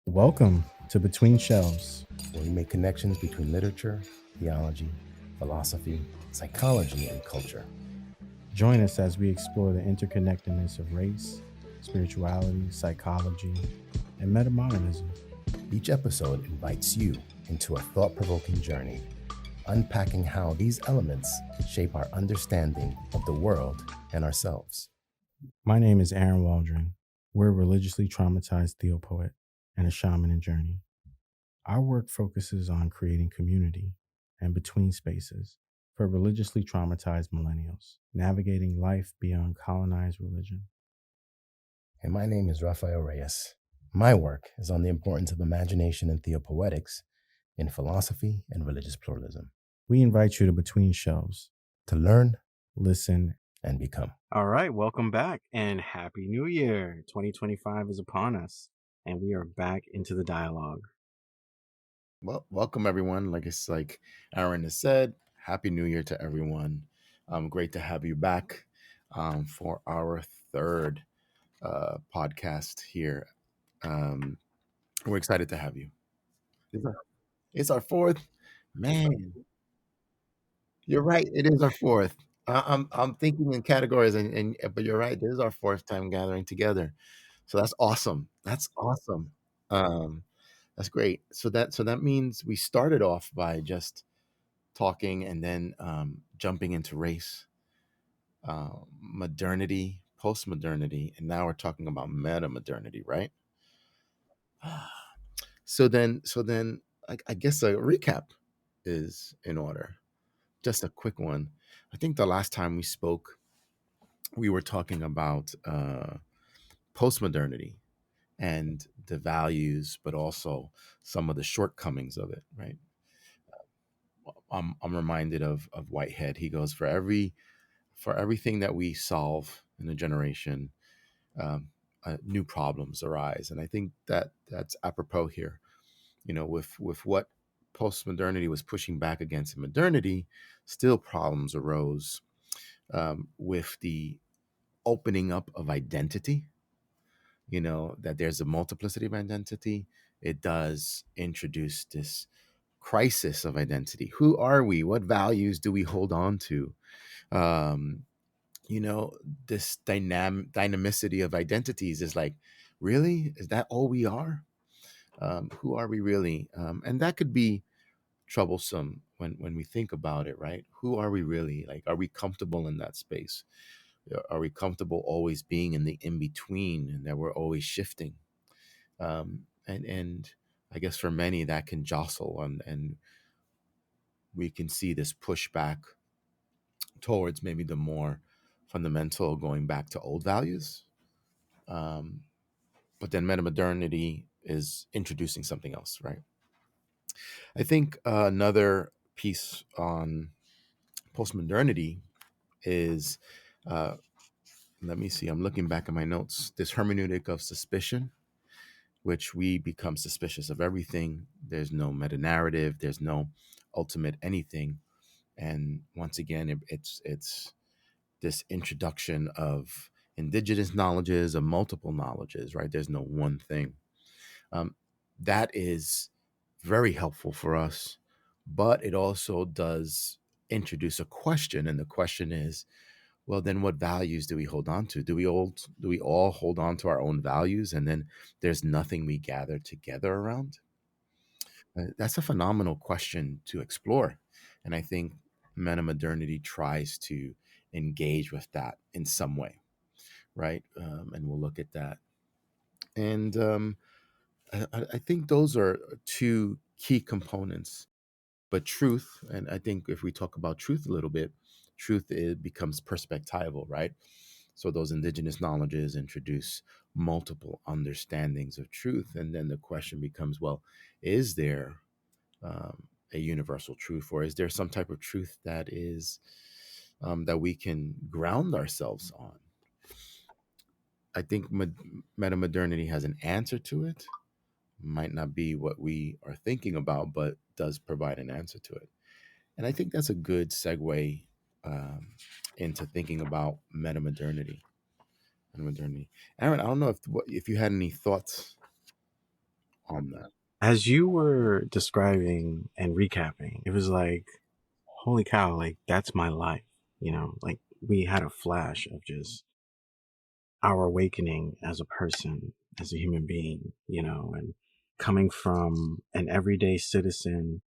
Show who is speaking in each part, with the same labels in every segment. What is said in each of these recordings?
Speaker 1: Welcome to Between Shelves.
Speaker 2: where we make connections between literature, theology, philosophy, psychology, and culture.
Speaker 1: Join us as we explore the interconnectedness of race, spirituality, psychology, and metamodernism.
Speaker 2: Each episode invites you into a thought provoking journey, unpacking how these elements shape our understanding of the world and ourselves.
Speaker 1: My name is Aaron Waldron. We're a religiously traumatized theopoet and a shaman in journey. Our work focuses on creating community and between spaces for religiously traumatized millennials, navigating life beyond colonized religion.
Speaker 2: And my name is Rafael Reyes. My work is on the importance of imagination and theopoetics in philosophy and religious pluralism
Speaker 1: We invite you to Between Shelves,
Speaker 2: to learn
Speaker 1: listen,
Speaker 2: and become.
Speaker 1: All right, welcome back and Happy New Year. 2025 is upon us, and we are back into the dialogue.
Speaker 3: Well, welcome everyone. Like Aaron has said, Happy New Year to everyone. Great to have you back for our third podcast here. We're excited to have you. It's our fourth. Man, you're right. It is our fourth. I'm thinking in categories, and but you're right. This is our fourth time gathering together. So that's awesome. That's awesome. Um, that's great. So that means we started off by just talking and then jumping into race, modernity, post-modernity, and now we're talking about meta-modernity, right? So then, I guess a recap is in order. Just a quick one. I think the last time we spoke, we were talking about post-modernity and the values, but also some of the shortcomings of it, right? I'm reminded of Whitehead. He goes, for everything that we solve in a generation, new problems arise, and I think that that's apropos here. With what postmodernity was pushing back against in modernity, still problems arose with the opening up of identity. That there's a multiplicity of identity. It does introduce this crisis of identity. Who are we? What values do we hold on to? Um, you know this dynamicity of identities is like, really, is that all we are? Who are we really? And that could be troublesome when we think about it, right? Who are we really? Like, are we comfortable in that space? Are we comfortable always being in the in between, and that we're always shifting? And I guess for many that can jostle, and we can see this pushback towards maybe the more fundamental, going back to old values. um, but then metamodernity is introducing something else, right? I think another piece on postmodernity is, uh, let me see, I'm looking back at my notes, this hermeneutic of suspicion, which we become suspicious of everything. There's no meta narrative, there's no ultimate anything. And once again, it's this introduction of indigenous knowledges, of multiple knowledges, right? There's no one thing. Um, that is very helpful for us, but it also does introduce a question, and the question is, well, then what values do we hold on to? Do we all hold on to our own values, and then there's nothing we gather together around? That's a phenomenal question to explore, and I think metamodernity tries to engage with that in some way, right? And we'll look at that. And I think those are two key components. But truth, and I think if we talk about truth a little bit, truth, it becomes perspectival, right? So those indigenous knowledges introduce multiple understandings of truth, and then the question becomes, well, is there a universal truth, or is there some type of truth that is that we can ground ourselves on? I think metamodernity has an answer to it. Might not be what we are thinking about, but does provide an answer to it. And I think that's a good segue um, into thinking about metamodernity. Aaron, I don't know if you had any thoughts on that.
Speaker 1: As you were describing and recapping, it was like, holy cow, like that's my life. Like we had a flash of just our awakening as a person, as a human being, and coming from an everyday citizen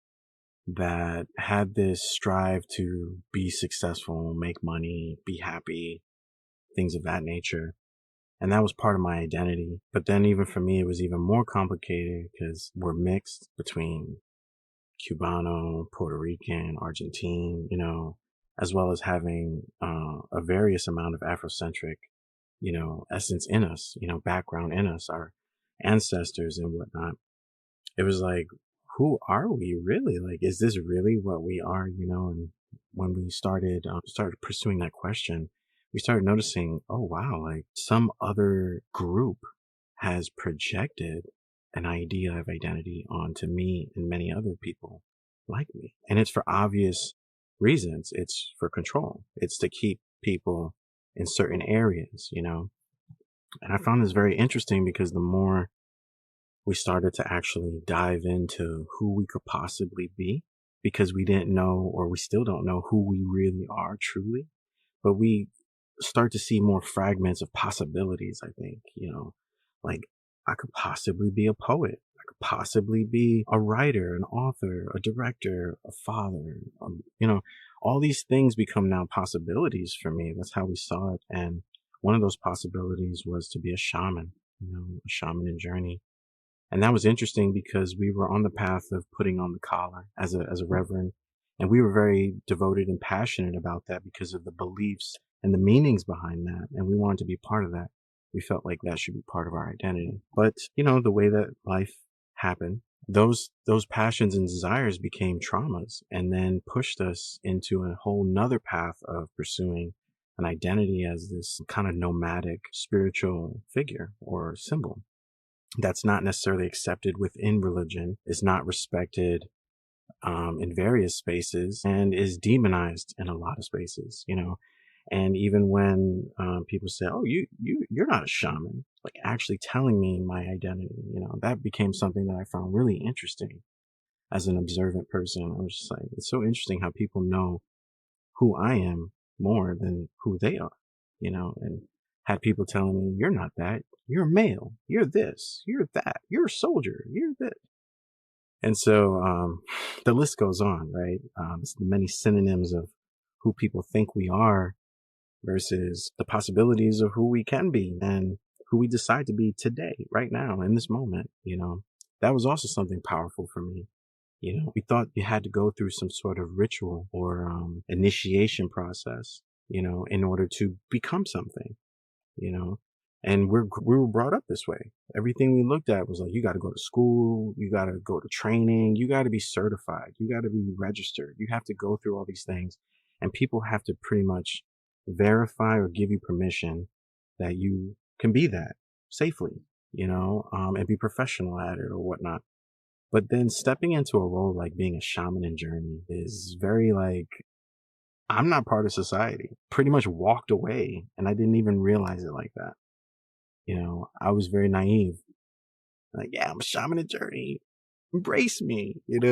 Speaker 1: that had this strive to be successful, make money, be happy, things of that nature. And that was part of my identity. But then even for me, it was even more complicated because we're mixed between Cubano, Puerto Rican, Argentine, as well as having a various amount of Afrocentric, essence in us, background in us, our ancestors and whatnot. It was like, who are we really? Like, is this really what we are? And when we started pursuing that question, we started noticing, oh wow, like some other group has projected an idea of identity onto me and many other people like me. And it's for obvious reasons. It's for control. It's to keep people in certain areas, And I found this very interesting because the more we started to actually dive into who we could possibly be, because we didn't know, or we still don't know who we really are truly, but we start to see more fragments of possibilities. I think, like I could possibly be a poet. I could possibly be a writer, an author, a director, a father. All these things become now possibilities for me. That's how we saw it. And one of those possibilities was to be a shaman, a shaman in journey. And that was interesting because we were on the path of putting on the collar as a reverend. And we were very devoted and passionate about that because of the beliefs and the meanings behind that. And we wanted to be part of that. We felt like that should be part of our identity. But, the way that life happened, those passions and desires became traumas and then pushed us into a whole nother path of pursuing an identity as this kind of nomadic spiritual figure or symbol that's not necessarily accepted within religion, is not respected in various spaces, and is demonized in a lot of spaces. And even when people say, "Oh, you're not a shaman," like actually telling me my identity, that became something that I found really interesting as an observant person. I was just like, it's so interesting how people know who I am more than who they are, and had people telling me, "You're not that. You're male. You're this. You're that. You're a soldier. You're this." And so the list goes on, right? It's the many synonyms of who people think we are versus the possibilities of who we can be and who we decide to be today, right now, in this moment. That was also something powerful for me. We thought you had to go through some sort of ritual or initiation process, in order to become something, you know, and we were brought up this way. Everything we looked at was like, you got to go to school, you got to go to training, you got to be certified, you got to be registered, you have to go through all these things, and people have to pretty much verify or give you permission that you can be that safely, and be professional at it or whatnot. But then stepping into a role like being a shaman in journey is very like, I'm not part of society. Pretty much walked away and I didn't even realize it like that. I was very naive. Like, yeah, I'm a shaman in journey. Embrace me, and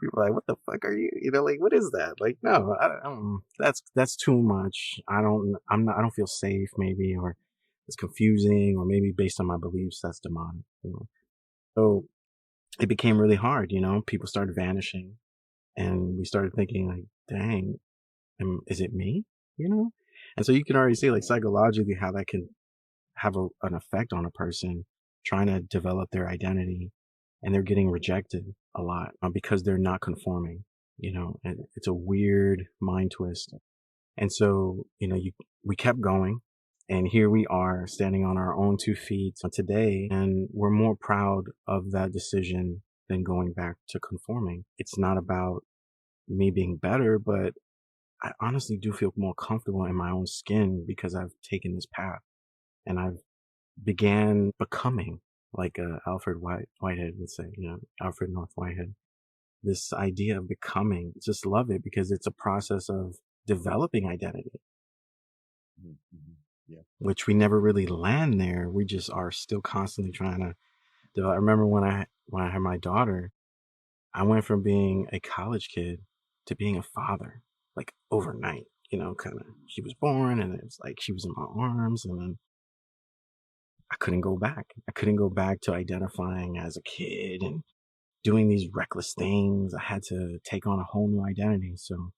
Speaker 1: people are like, what the fuck are you? Like, what is that? Like, no, that's too much. I don't feel safe maybe, or it's confusing, or maybe based on my beliefs, that's demonic. So it became really hard, people started vanishing and we started thinking like, dang, is it me? And so you can already see like psychologically how that can have an effect on a person trying to develop their identity, and they're getting rejected a lot because they're not conforming, and it's a weird mind twist. And so, we kept going, and here we are standing on our own 2 feet today, and we're more proud of that decision than going back to conforming. It's not about me being better, but I honestly do feel more comfortable in my own skin because I've taken this path and I've began becoming, like Alfred Whitehead would say, Alfred North Whitehead. This idea of becoming, just love it because it's a process of developing identity,
Speaker 3: Mm-hmm. Yeah.
Speaker 1: which we never really land there. We just are still constantly trying to Though I remember when I had my daughter, I went from being a college kid to being a father, like overnight. Kind of. She was born, and it was like she was in my arms, and then I couldn't go back. I couldn't go back to identifying as a kid and doing these reckless things. I had to take on a whole new identity. So,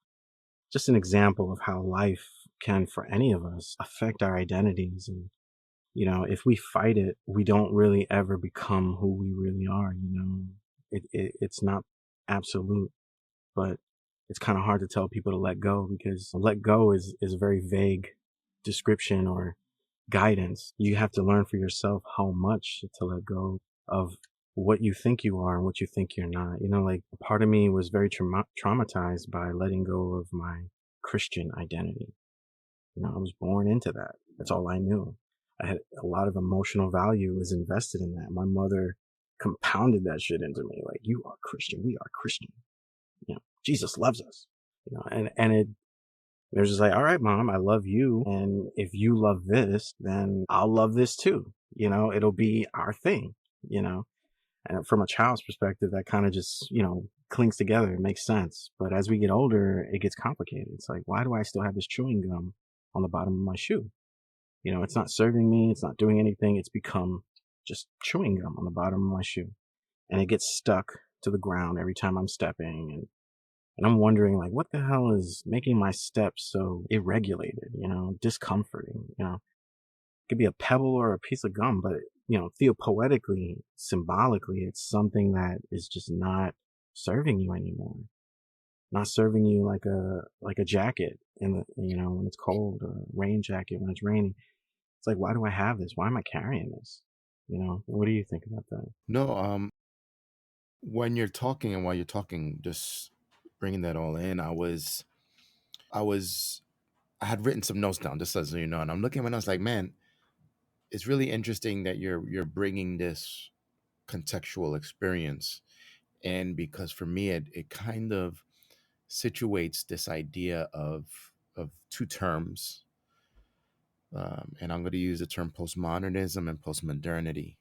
Speaker 1: just an example of how life can, for any of us, affect our identities. And, if we fight it, we don't really ever become who we really are. It's not absolute, but it's kind of hard to tell people to let go, because let go is a very vague description or guidance. You have to learn for yourself how much to let go of what you think you are and what you think you're not. Like, a part of me was very traumatized by letting go of my Christian identity. I was born into that. That's all I knew. I had a lot of emotional value was invested in that. My mother compounded that shit into me. Like, you are Christian. We are Christian. Jesus loves us. They're just like, all right, mom, I love you. And if you love this, then I'll love this too. It'll be our thing, you know? And from a child's perspective, that kind of just, clings together. It makes sense. But as we get older, it gets complicated. It's like, why do I still have this chewing gum on the bottom of my shoe? It's not serving me. It's not doing anything. It's become just chewing gum on the bottom of my shoe. And it gets stuck to the ground every time I'm stepping. And I'm wondering, like, what the hell is making my steps so irregulated, discomforting, It could be a pebble or a piece of gum, but, theopoetically, symbolically, it's something that is just not serving you anymore. Not serving you like a jacket in when it's cold, or a rain jacket when it's raining. It's like, why do I have this? Why am I carrying this? What do you think about that?
Speaker 3: No, when you're talking and while you're talking, just bringing that all in, I was, I had written some notes down just as you know, and I'm looking when I was like, man, it's really interesting that you're bringing this contextual experience, and because for me, it kind of situates this idea of two terms, and I'm going to use the term postmodernism and postmodernity,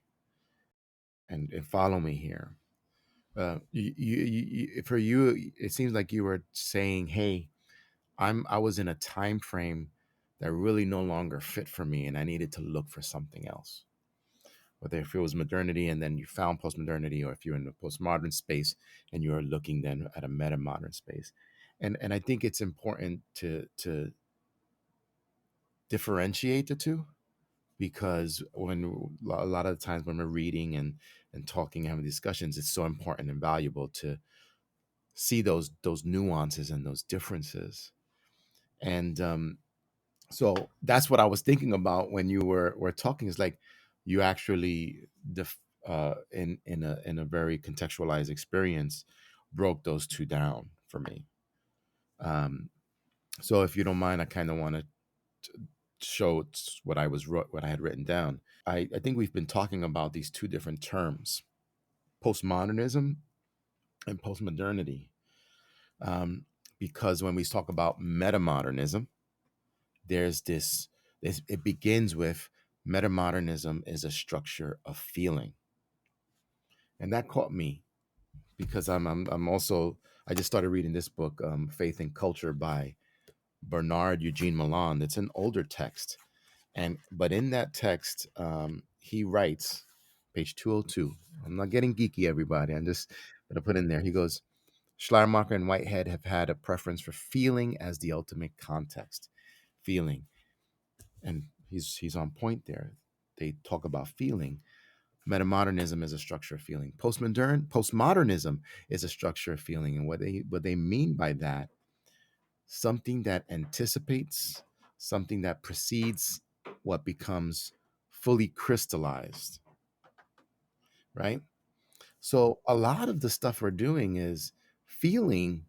Speaker 3: and follow me here. For you, it seems like you were saying, "Hey, I was in a time frame that really no longer fit for me, and I needed to look for something else." Whether if it was modernity and then you found postmodernity, or if you're in the postmodern space and you are looking then at a meta modern space, and I think it's important to differentiate the two, because when a lot of the times when we're reading and talking, having discussions, it's so important and valuable to see those nuances and those differences. And so that's what I was thinking about when you were talking. Is like you actually in a very contextualized experience broke those two down for me. Um, so if you don't mind, I kind of want to show what I had written down. I think we've been talking about these two different terms, postmodernism and postmodernity, um, because when we talk about metamodernism, there's it begins with metamodernism is a structure of feeling, and that caught me because I'm also I just started reading this book, Faith and Culture by Bernard Eugene Milan. It's an older text, and but in that text, he writes, page 202. I'm not getting geeky, everybody. I'm just gonna put in there. He goes, Schleiermacher and Whitehead have had a preference for feeling as the ultimate context. Feeling, and he's on point there. They talk about feeling. Metamodernism is a structure of feeling. Postmodernism is a structure of feeling, and what they mean by that, something that anticipates, something that precedes what becomes fully crystallized, right? So a lot of the stuff we're doing is feeling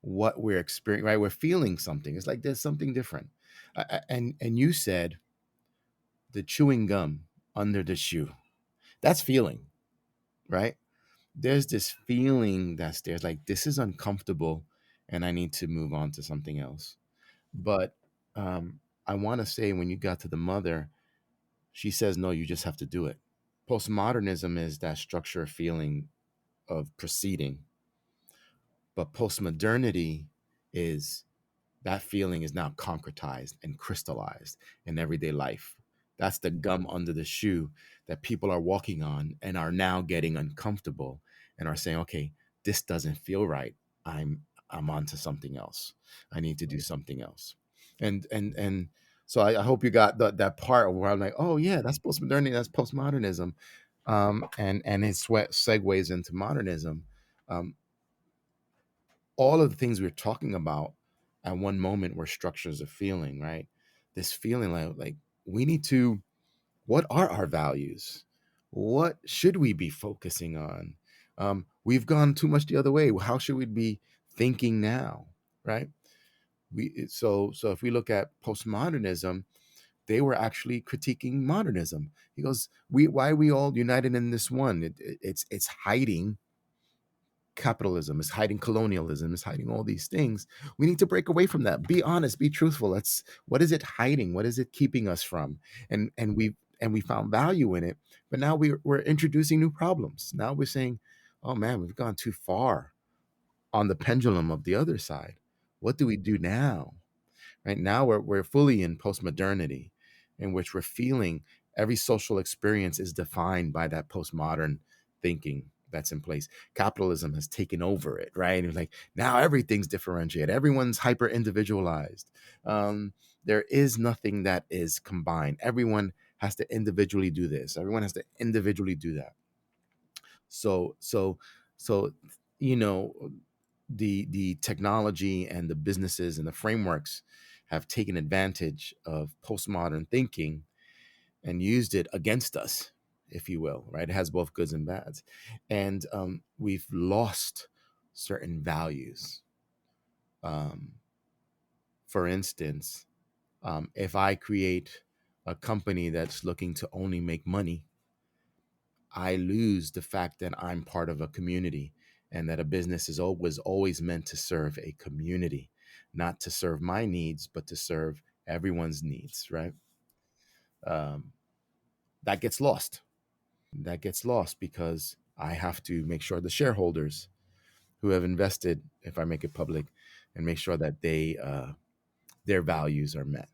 Speaker 3: what we're experiencing, right? We're feeling something. It's like there's something different. And you said the chewing gum under the shoe. That's feeling, right? There's this feeling that's there. It's like this is uncomfortable and I need to move on to something else. But I want to say when you got to the mother, she says, no, you just have to do it. Postmodernism is that structure of feeling of proceeding, but postmodernity is that feeling is now concretized and crystallized in everyday life. That's the gum under the shoe that people are walking on and are now getting uncomfortable and are saying, okay, this doesn't feel right. I'm on to something else. I need to do something else. And so I hope you got that part where I'm like, oh yeah, that's postmodernity, that's postmodernism. And it segues into modernism. Um, all of the things we're talking about at one moment were structures of feeling, right? This feeling like we need to, what are our values? What should we be focusing on? We've gone too much the other way. How should we be thinking now, right? So if we look at postmodernism, they were actually critiquing modernism. He goes, why are we all united in this one? It's hiding capitalism, is hiding colonialism, is hiding all these things. We need to break away from that. Be honest, be truthful. Let's, what is it hiding? What is it keeping us from? And we found value in it, but now we're introducing new problems. Now we're saying, oh man, we've gone too far on the pendulum of the other side. What do we do now? Right now, we're fully in postmodernity, in which we're feeling every social experience is defined by that postmodern thinking that's in place. Capitalism has taken over it, right? And like now everything's differentiated, everyone's hyper individualized. There is nothing that is combined. Everyone has to individually do this. Everyone has to individually do that. So so so you know, the technology and the businesses and the frameworks have taken advantage of postmodern thinking and used it against us, if you will, right? It has both goods and bads. And we've lost certain values. um, for instance, if I create a company that's looking to only make money, I lose the fact that I'm part of a community, and that a business is always meant to serve a community, not to serve my needs, but to serve everyone's needs, right? Um, that gets lost. That gets lost because I have to make sure the shareholders who have invested, if I make it public, and make sure that their values are met.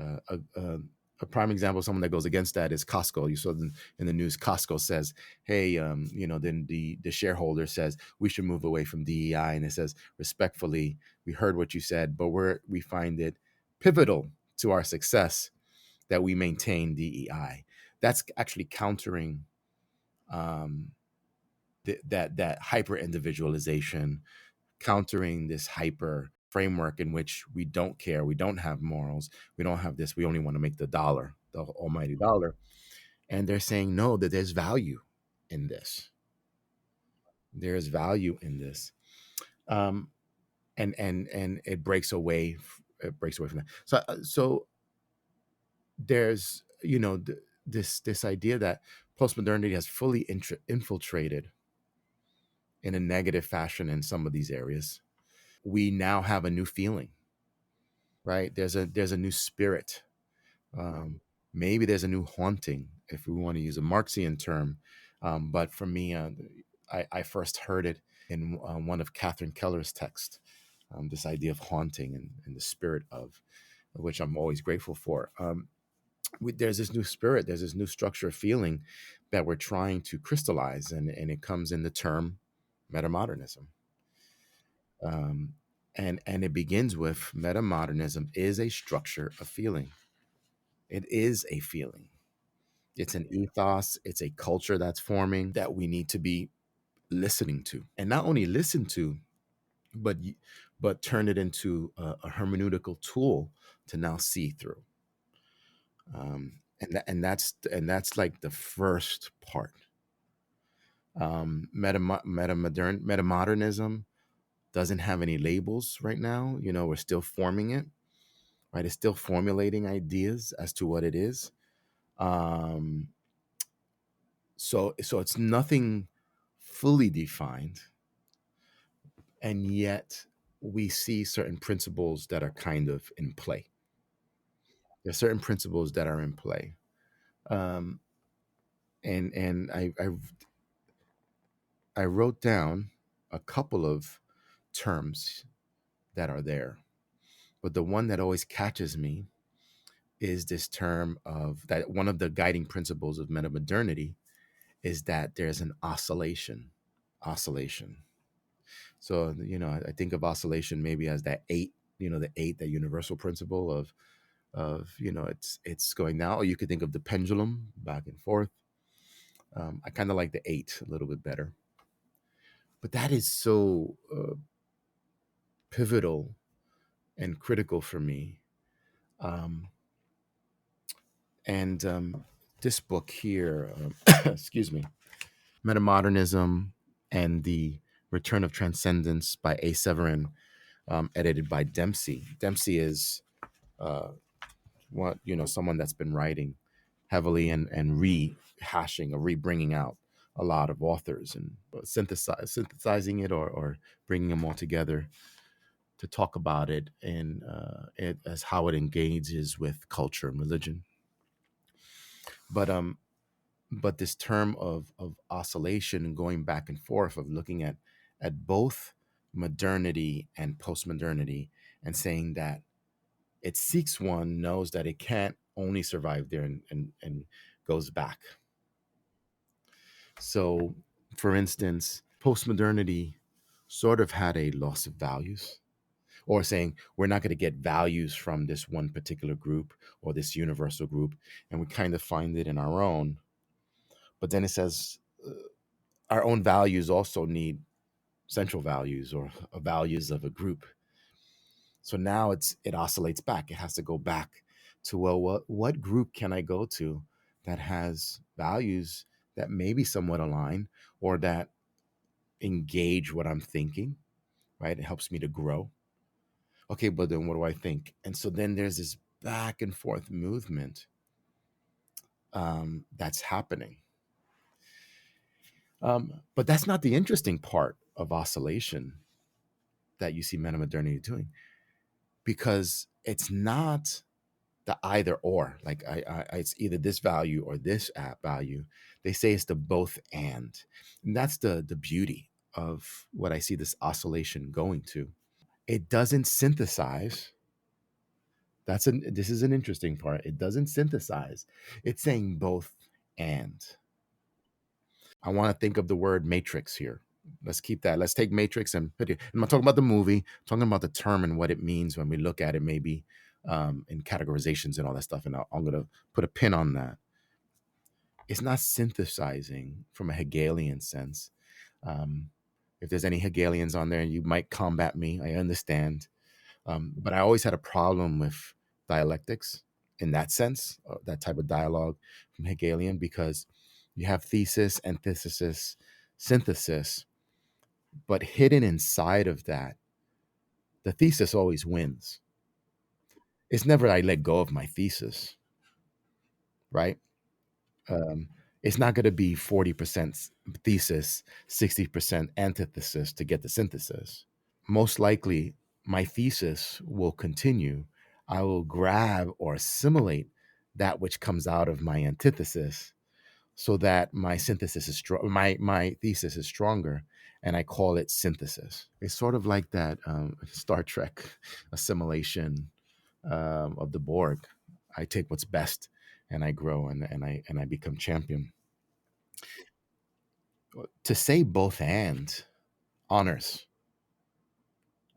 Speaker 3: Uh, a, a, a prime example of someone that goes against that is Costco. You saw in the news, Costco says, "Hey, then the shareholder says we should move away from DEI," and it says, "Respectfully, we heard what you said, but we find it pivotal to our success that we maintain DEI." That's actually countering um, that hyper individualization, countering this hyper framework in which we don't care, we don't have morals, we don't have this, we only want to make the dollar, the almighty dollar. And they're saying no, that there's value in this. There's value in this. Um, and it breaks away. It breaks away from that. So there's this idea that postmodernity has fully infiltrated in a negative fashion in some of these areas. We now have a new feeling, right? There's a new spirit. Maybe there's a new haunting, if we want to use a Marxian term. But for me, I first heard it in one of Catherine Keller's texts. This idea of haunting and the spirit of which I'm always grateful for. There's this new spirit, there's this new structure of feeling that we're trying to crystallize, and it comes in the term metamodernism. Um, and it begins with metamodernism is a structure of feeling. It is a feeling. It's an ethos. It's a culture that's forming that we need to be listening to, and not only listen to, but but turn it into a hermeneutical tool to now see through. And that's like the first part. Metamodernism doesn't have any labels right now. We're still forming it, right? It's still formulating ideas as to what it is. Um, so it's nothing fully defined, and yet we see certain principles that are kind of in play. There's certain principles that are in play. Um, and I wrote down a couple of terms that are there, but the one that always catches me is this term of that one of the guiding principles of meta-modernity is that there's an oscillation. Oscillation. So, I think of oscillation maybe as that eight, the eight, that universal principle of it's going now. Or you could think of the pendulum back and forth. I kind of like the eight a little bit better, but that is so pivotal and critical for me. Um, and This book here, excuse me, Meta-Modernism and the Return of Transcendence by A. Severin, edited by Dempsey. Dempsey is uh, someone that's been writing heavily and rehashing or rebringing out a lot of authors and synthesizing it or bringing them all together to talk about it and it as how it engages with culture and religion. But but this term of oscillation and going back and forth, of looking at both modernity and postmodernity, and saying that it seeks one, knows that it can't only survive there, and goes back. So, for instance, postmodernity sort of had a loss of values, or saying we're not going to get values from this one particular group or this universal group, and we kind of find it in our own. But then it says our own values also need central values, or values of a group. So now it oscillates back. It has to go back to, well, what group can I go to that has values that maybe somewhat align, or that engage what I'm thinking, right? It helps me to grow. Okay, but then what do I think? And so then there's this back and forth movement that's happening. But that's not the interesting part of oscillation that you see meta-modernity doing, because it's not the either or. Like it's either this value or this app value. They say it's the both and that's the beauty of what I see this oscillation going to. It doesn't synthesize. This is an interesting part. It doesn't synthesize. It's saying both and. I want to think of the word matrix here. Let's keep that. Let's take matrix and put it. I'm not talking about the movie. I'm talking about the term and what it means when we look at it, maybe in categorizations and all that stuff. And I'm going to put a pin on that. It's not synthesizing from a Hegelian sense. Um, if there's any Hegelians on there, you might combat me. I understand. But I always had a problem with dialectics in that sense, that type of dialogue from Hegelian, because you have thesis, antithesis, synthesis, but hidden inside of that, the thesis always wins. It's never I let go of my thesis, right? Um, it's not going to be 40% thesis, 60% antithesis to get the synthesis. Most likely my thesis will continue. I will grab or assimilate that which comes out of my antithesis, so that my synthesis is strong. My thesis is stronger, and I call it synthesis. It's sort of like that Star Trek assimilation of the Borg. I take what's best, and I grow, and I become champion. To say both and honors.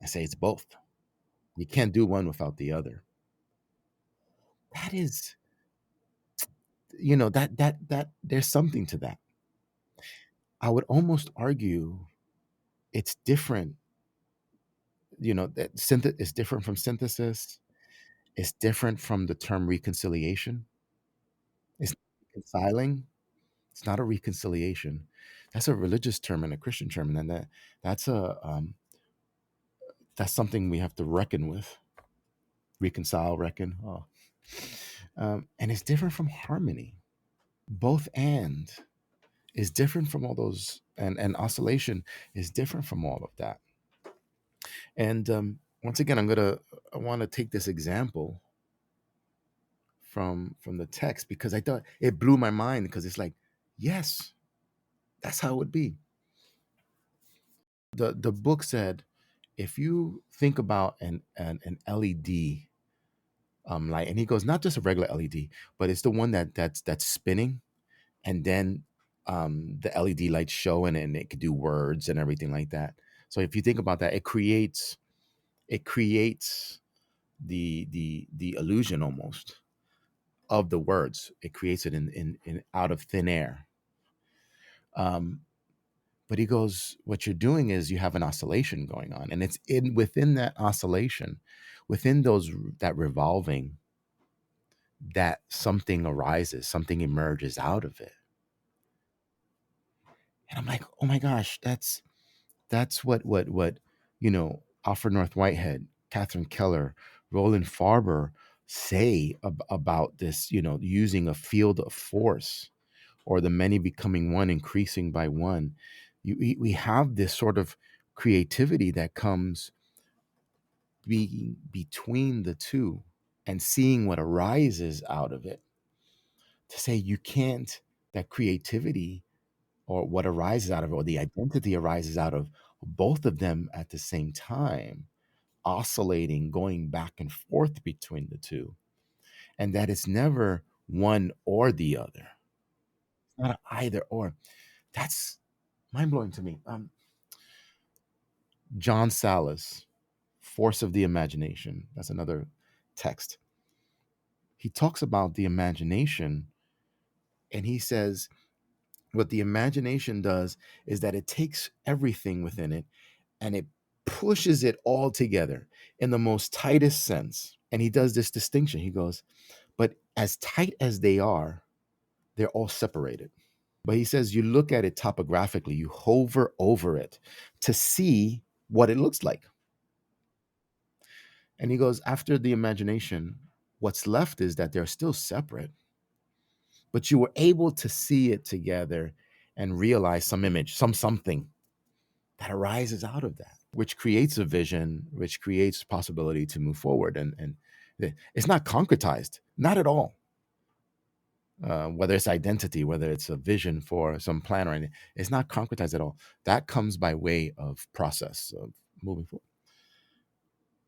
Speaker 3: I say it's both. You can't do one without the other. That is, that there's something to that. I would almost argue it's different. That is different from synthesis. It's different from the term reconciliation. It's not reconciling. It's not a reconciliation. That's a religious term and a Christian term, and then that's that's something we have to reckon with. Reconcile, reckon. Oh. And it's different from harmony. Both and is different from all those, and oscillation is different from all of that. And once again, I want to take this example from the text, because I thought it blew my mind, because it's like, yes, that's how it would be. The book said, if you think about an LED light, and he goes, not just a regular LED, but it's the one that's spinning, and then the LED lights show, and it could do words and everything like that. So if you think about that, it creates the illusion almost of the words. It creates it in out of thin air. Um, but he goes, what you're doing is you have an oscillation going on, and it's in within that oscillation, within those that revolving, that something arises, something emerges out of it. And I'm like, oh my gosh, that's what Alfred North Whitehead, Catherine Keller, Roland Farber say about this, using a field of force, or the many becoming one, increasing by one. We have this sort of creativity that comes being between the two, and seeing what arises out of it. To say you can't, that creativity, or what arises out of it, or the identity arises out of both of them at the same time, oscillating, going back and forth between the two, and that it's never one or the other. It's not an either or. That's mind blowing to me. John Sallis, Force of the Imagination. That's another text. He talks about the imagination, and he says what the imagination does is that it takes everything within it, and it pushes it all together in the most tightest sense. And he does this distinction. He goes, but as tight as they are, they're all separated. But he says you look at it topographically, you hover over it to see what it looks like. And he goes, after the imagination, what's left is that they're still separate, but you were able to see it together and realize some image, something that arises out of that, which creates a vision, which creates possibility to move forward. And it's not concretized, not at all. Whether it's identity, whether it's a vision for some plan or anything, it's not concretized at all. That comes by way of process of moving forward.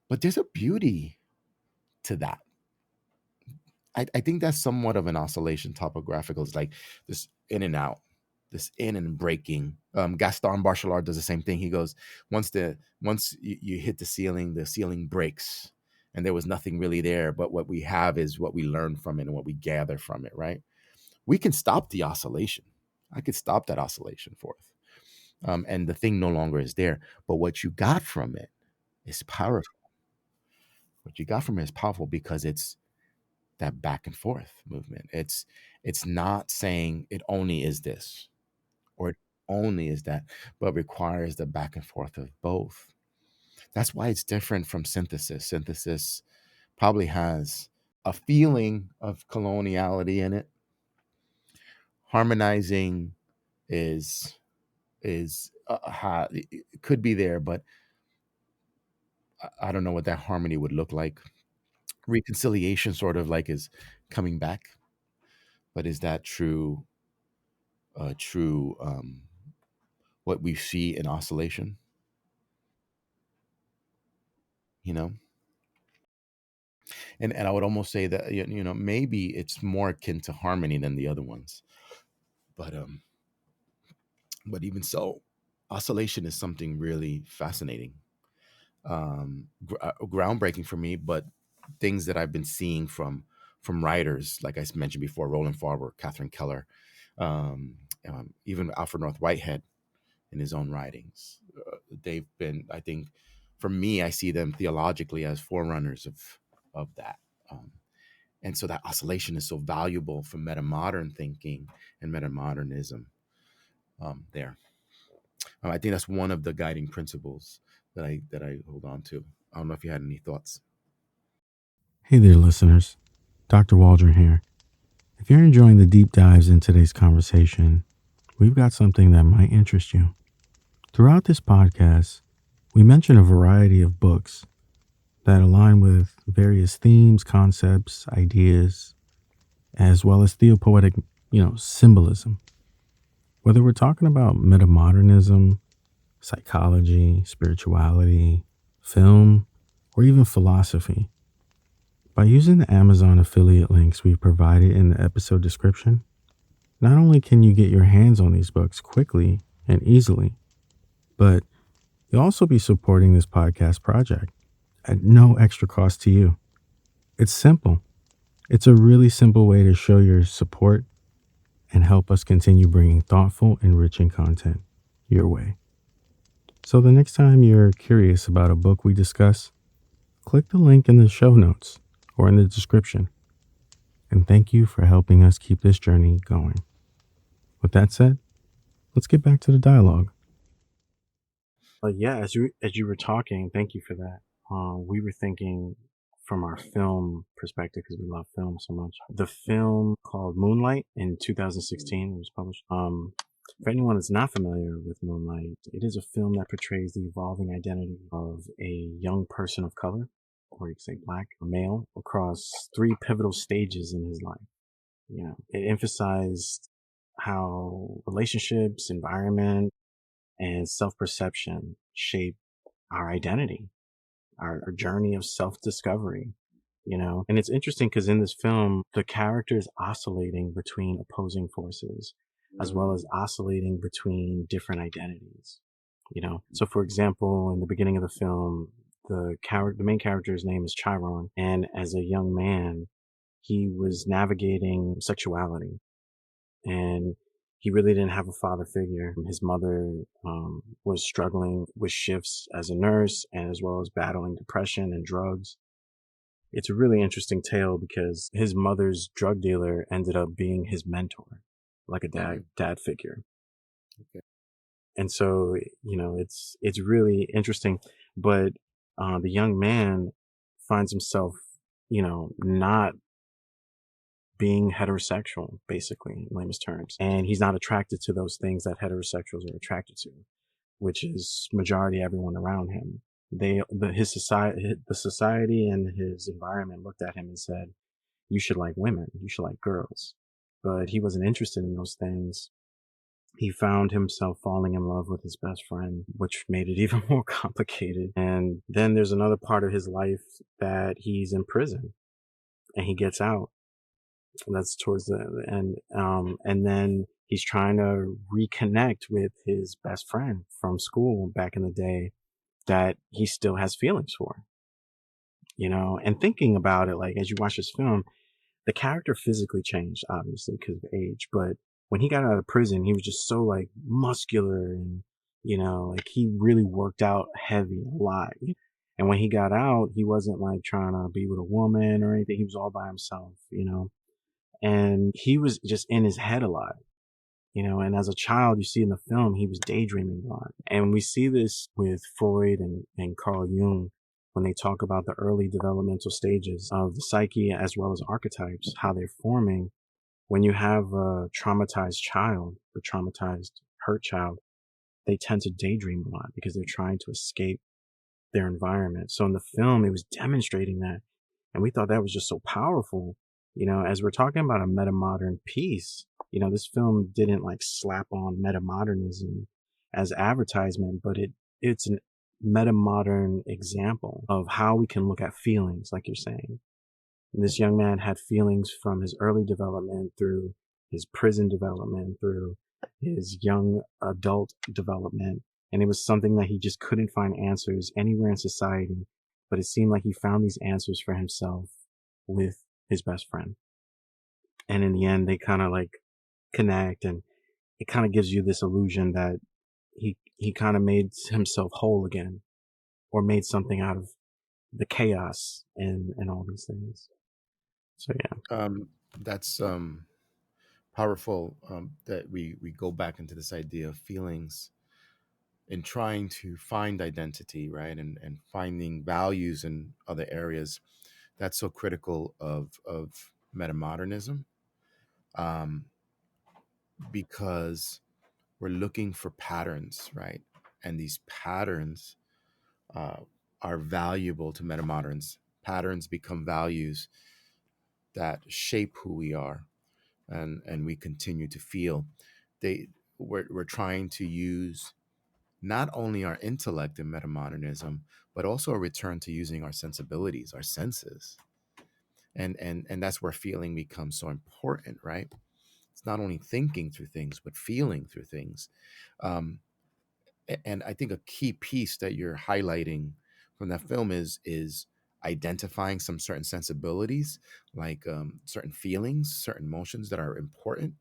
Speaker 3: But there's a beauty to that. I think that's somewhat of an oscillation topographical. It's like this in and out, this in and breaking. Gaston Bachelard does the same thing. He goes, once you hit the ceiling breaks, and there was nothing really there, but what we have is what we learn from it and what we gather from it, right? We can stop the oscillation. I could stop that oscillation forth. And the thing no longer is there. But what you got from it is powerful. What you got from it is powerful because it's that back and forth movement. It's not saying it only is this or it only is that, but requires the back and forth of both. That's why it's different from synthesis. Synthesis probably has a feeling of coloniality in it. Harmonizing is it could be there, but I don't know what that harmony would look like. Reconciliation sort of like is coming back, but is that true what we see in oscillation, you know? And I would almost say that maybe it's more akin to harmony than the other ones. But even so, oscillation is something really fascinating, groundbreaking for me, but things that I've been seeing from writers like I mentioned before, Roland Farber, Catherine Keller, even Alfred North Whitehead in his own writings. They've been, I think, for me, I see them theologically as forerunners of that. And so that oscillation is so valuable for meta-modern thinking and meta-modernism there. I think that's one of the guiding principles that I hold on to. I don't know if you had any thoughts.
Speaker 1: Hey there, listeners. Dr. Waldron here. If you're enjoying the deep dives in today's conversation, we've got something that might interest you. Throughout this podcast, we mention a variety of books that align with various themes, concepts, ideas, as well as theopoetic, symbolism. Whether we're talking about metamodernism, psychology, spirituality, film, or even philosophy, by using the Amazon affiliate links we've provided in the episode description, not only can you get your hands on these books quickly and easily, but you'll also be supporting this podcast project at no extra cost to you. It's simple. It's a really simple way to show your support and help us continue bringing thoughtful, enriching content your way. So the next time you're curious about a book we discuss, click the link in the show notes or in the description. And thank you for helping us keep this journey going. With that said, let's get back to the dialogue. Yeah, as you were talking, thank you for that. We were thinking from our film perspective because we love film so much. The film called Moonlight in 2016 was published. For anyone that's not familiar with Moonlight, it is a film that portrays the evolving identity of a young person of color, or you could say black, a male, across three pivotal stages in his life. It emphasized how relationships, environment, and self perception shape our identity, our journey of self discovery. And it's interesting because in this film, the character is oscillating between opposing forces as well as oscillating between different identities. So for example, in the beginning of the film, the main character's name is Chiron, and as a young man, he was navigating sexuality, and he really didn't have a father figure. His mother was struggling with shifts as a nurse and as well as battling depression and drugs. It's a really interesting tale because his mother's drug dealer ended up being his mentor, like a dad figure.
Speaker 3: Okay.
Speaker 1: And so, it's really interesting. But the young man finds himself, not being heterosexual, basically, in layman's terms. And he's not attracted to those things that heterosexuals are attracted to, which is majority everyone around him. The society and his environment looked at him and said, you should like women, you should like girls. But he wasn't interested in those things. He found himself falling in love with his best friend, which made it even more complicated. And then there's another part of his life that he's in prison and he gets out. That's towards the end. And then he's trying to reconnect with his best friend from school back in the day that he still has feelings for. And thinking about it, like as you watch this film, the character physically changed, obviously, because of age. But when he got out of prison, he was just so like muscular and, like he really worked out heavy a lot. And when he got out, he wasn't like trying to be with a woman or anything. He was all by himself. And he was just in his head a lot. And as a child, you see in the film, he was daydreaming a lot. And we see this with Freud and Carl Jung when they talk about the early developmental stages of the psyche as well as archetypes, how they're forming. When you have a traumatized child, a traumatized, hurt child, they tend to daydream a lot because they're trying to escape their environment. So in the film, it was demonstrating that. And we thought that was just so powerful. As we're talking about a meta-modern piece, this film didn't like slap on meta-modernism as advertisement, but it's a meta-modern example of how we can look at feelings, like you're saying. And this young man had feelings from his early development through his prison development, through his young adult development. And it was something that he just couldn't find answers anywhere in society. But it seemed like he found these answers for himself with his best friend. And in the end, they kind of like connect, and it kind of gives you this illusion that he kind of made himself whole again, or made something out of the chaos and all these things. So yeah.
Speaker 3: That's powerful, that we go back into this idea of feelings in trying to find identity, right? And finding values in other areas. That's so critical of metamodernism, um, because we're looking for patterns, right? And these patterns uh, are valuable to metamoderns. Patterns become values that shape who we are, and we continue to feel. They we're trying to use not only our intellect in metamodernism, but also a return to using our sensibilities, our senses. And that's where feeling becomes so important, right? It's not only thinking through things, but feeling through things. Um, and I think a key piece that you're highlighting from that film is identifying some certain sensibilities, like certain feelings, certain emotions that are important,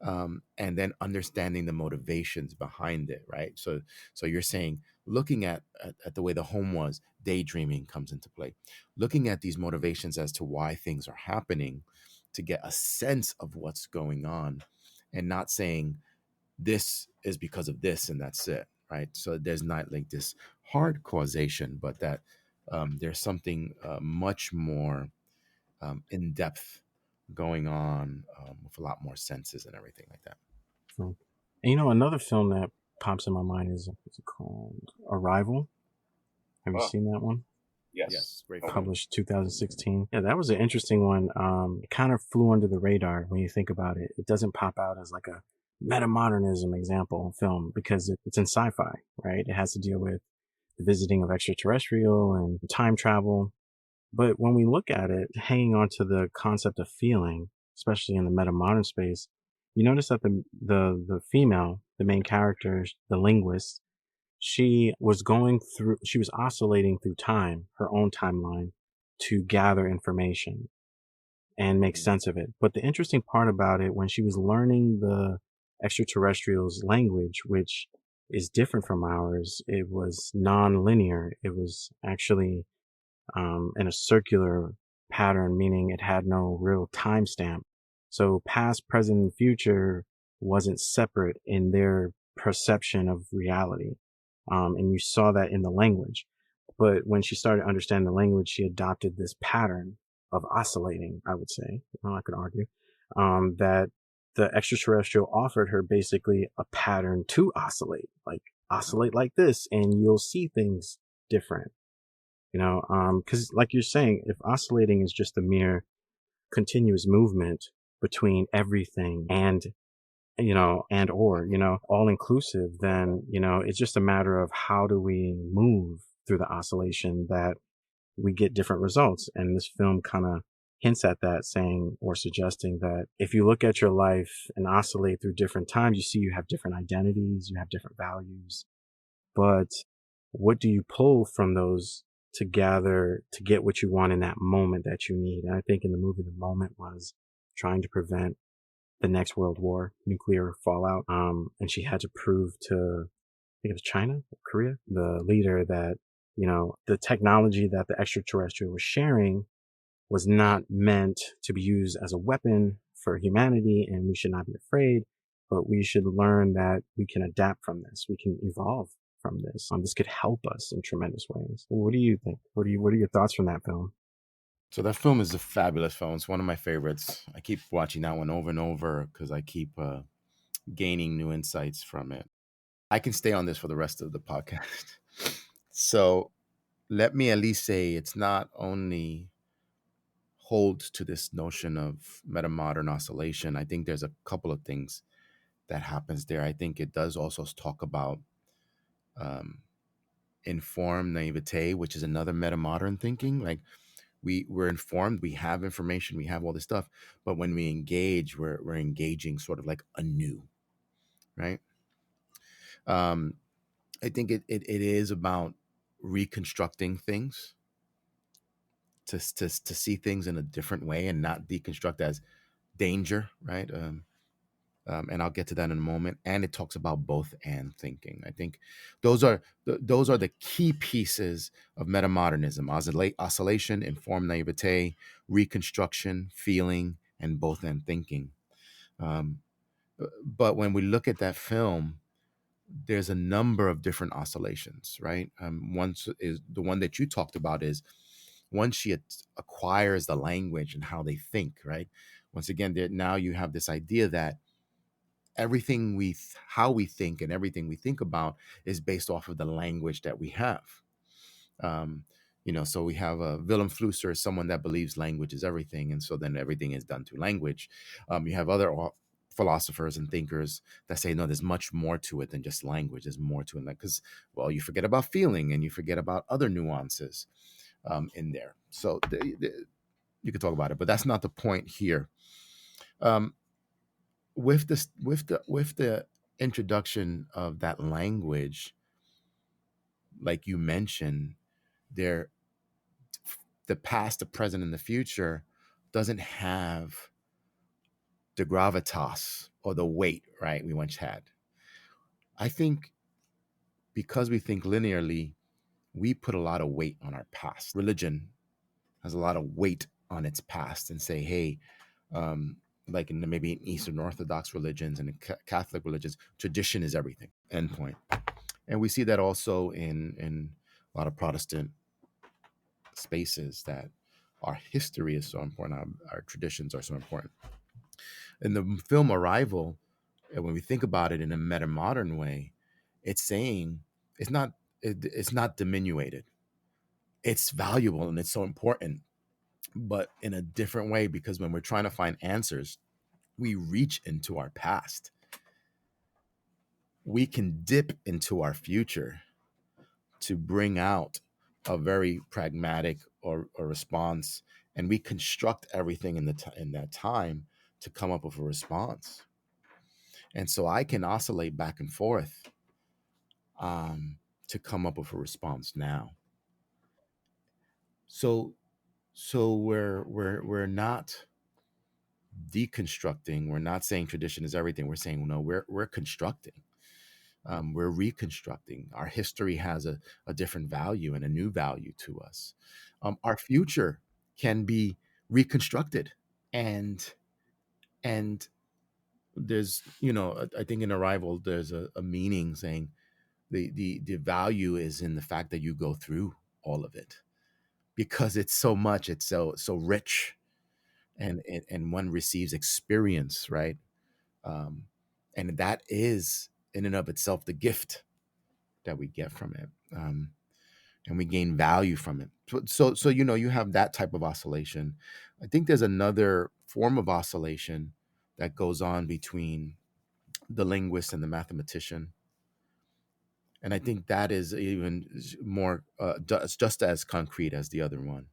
Speaker 3: and then understanding the motivations behind it, right? So you're saying, looking at the way the home was, daydreaming comes into play, looking at these motivations as to why things are happening, to get a sense of what's going on, and not saying this is because of this and that's it, right? So there's not like this hard causation, but that there's something much more in depth going on, with a lot more senses and everything like that.
Speaker 1: And another film that pops in my mind is it called Arrival? Have you seen that one?
Speaker 3: Yes, great film.
Speaker 1: Published 2016. Yeah, that was an interesting one. It kind of flew under the radar when you think about it. It doesn't pop out as like a meta-modernism example film because it's in sci-fi, right? It has to deal with the visiting of extraterrestrial and time travel. But when we look at it, hanging on to the concept of feeling, especially in the meta-modern space, you notice that the female, the main character, the linguist, she was oscillating through time, her own timeline, to gather information and make sense of it. But the interesting part about it, when she was learning the extraterrestrials' language, which is different from ours, it was non-linear. It was actually in a circular pattern, meaning it had no real timestamp. So past, present, and future wasn't separate in their perception of reality. And you saw that in the language. But when she started understanding the language, she adopted this pattern of oscillating, I would say. Well, I could argue that the extraterrestrial offered her basically a pattern to oscillate, like oscillate like this, and you'll see things different. Because like you're saying, if oscillating is just a mere continuous movement between everything and all inclusive, then it's just a matter of how do we move through the oscillation that we get different results. And this film kind of hints at that, saying or suggesting that if you look at your life and oscillate through different times, you see you have different identities, you have different values, but what do you pull from those to gather to get what you want in that moment that you need? And I think in the movie, the moment was trying to prevent the next world war, nuclear fallout. And she had to prove to, I think it was China, Korea, the leader, that, the technology that the extraterrestrial was sharing was not meant to be used as a weapon for humanity, and we should not be afraid, but we should learn that we can adapt from this. We can evolve from this. This could help us in tremendous ways. What do you think? What are your thoughts from that film?
Speaker 3: So that film is a fabulous film. It's one of my favorites. I keep watching that one over and over because I keep gaining new insights from it. I can stay on this for the rest of the podcast. So let me at least say it's not only holds to this notion of meta-modern oscillation. I think there's a couple of things that happens there. I think it does also talk about um, informed naivete, which is another meta-modern thinking. Like we're informed, we have information, we have all this stuff, but when we engage, we're engaging sort of like anew, right? Um, I think it is about reconstructing things to see things in a different way and not deconstruct as danger, right? And I'll get to that in a moment. And it talks about both and thinking. I think those are the key pieces of metamodernism: oscillation, informed naivete, reconstruction, feeling, and both and thinking. Um, but when we look at that film, there's a number of different oscillations, right? One is the one that you talked about is once she acquires the language and how they think, right? Once again, now you have this idea that everything how we think and everything we think about is based off of the language that we have. Um, So we have a Willem Flusser, someone that believes language is everything, and so then everything is done through language. You have other philosophers and thinkers that say, no, there's much more to it than just language. There's more to it, because, well, you forget about feeling and you forget about other nuances in there. So you could talk about it, but that's not the point here. Um, with the introduction of that language, like you mentioned, there the past, the present, and the future doesn't have the gravitas or the weight, right, we once had. I think because we think linearly, we put a lot of weight on our past. Religion has a lot of weight on its past and say, hey, like maybe in Eastern Orthodox religions and in Catholic religions, tradition is everything. Endpoint. And we see that also in a lot of Protestant spaces, that our history is so important, our traditions are so important. In the film Arrival, when we think about it in a meta-modern way, it's saying it's not diminuted. It's valuable and it's so important, but in a different way, because when we're trying to find answers, we reach into our past. We can dip into our future to bring out a very pragmatic or response, and we construct everything in that time to come up with a response. And so I can oscillate back and forth to come up with a response now. So we're not deconstructing. We're not saying tradition is everything. We're saying, no, we're constructing. We're reconstructing. Our history has a different value and a new value to us. Our future can be reconstructed, and and there's, I think in Arrival there's a meaning saying the value is in the fact that you go through all of it, because it's so much, it's so rich, and one receives experience, right? um, and that is in and of itself the gift that we get from it, and we gain value from it. So you have that type of oscillation. I think there's another form of oscillation that goes on between the linguist and the mathematician, and I think that is even more just as concrete as the other one,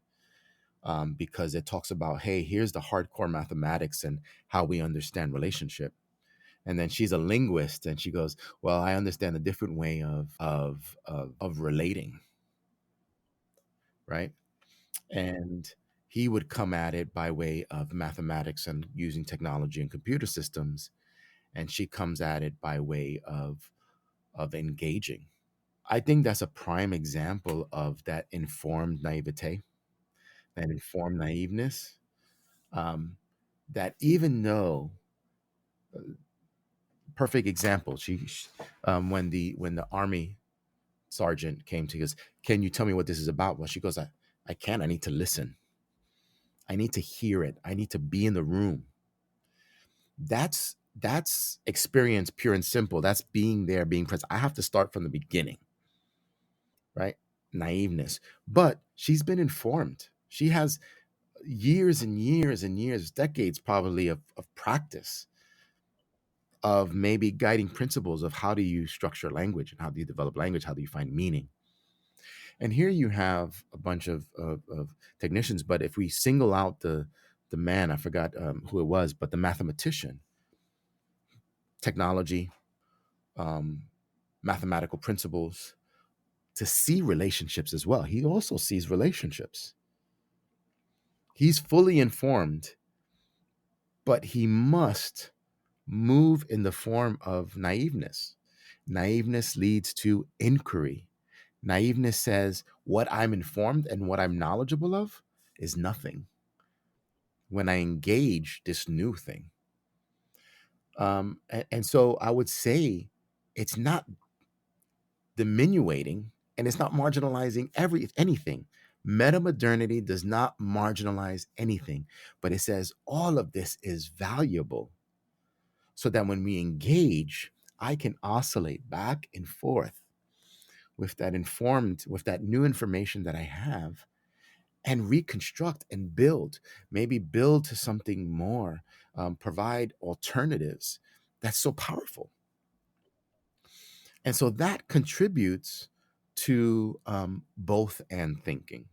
Speaker 3: because it talks about, hey, here's the hardcore mathematics and how we understand relationship. And then she's a linguist, and she goes, well, I understand a different way of relating, right? And he would come at it by way of mathematics and using technology and computer systems, and she comes at it by way of engaging. I think that's a prime example of that informed naivete, that informed naiveness, um, that even though, perfect example, when the army sergeant came to us, can you tell me what this is about? Well, she goes, I can't. I need to listen. I need to hear it. I need to be in the room. That's experience, pure and simple. That's being there, being present. I have to start from the beginning, right? Naiveness. But she's been informed. She has years and years and years, decades probably of practice, of maybe guiding principles of how do you structure language and how do you develop language, how do you find meaning. And here you have a bunch of technicians, but if we single out the man, I forgot who it was, but the mathematician, technology, um, mathematical principles, to see relationships as well. He also sees relationships. He's fully informed, but he must move in the form of naiveness. Naiveness leads to inquiry. Naiveness says what I'm informed and what I'm knowledgeable of is nothing when I engage this new thing. And so I would say it's not diminuting and it's not marginalizing anything. Meta-modernity does not marginalize anything, but it says all of this is valuable, so that when we engage, I can oscillate back and forth with that new information that I have, and reconstruct and build, maybe build to something more, provide alternatives. That's so powerful. And so that contributes to both and thinking.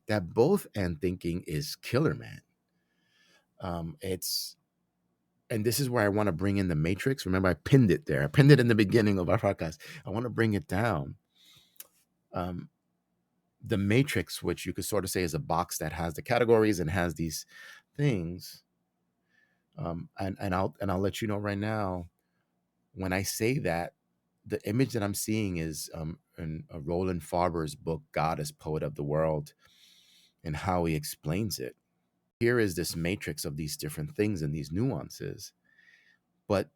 Speaker 3: That both and thinking is killer, man. It's And this is where I want to bring in the matrix. Remember, I pinned it there. I pinned it in the beginning of our podcast. I want to bring it down. Um, the matrix, which you could sort of say is a box that has the categories and has these things. And I'll let you know right now, when I say that, the image that I'm seeing is in Roland Farber's book, God as Poet of the World, and how he explains it. Here is this matrix of these different things and these nuances. But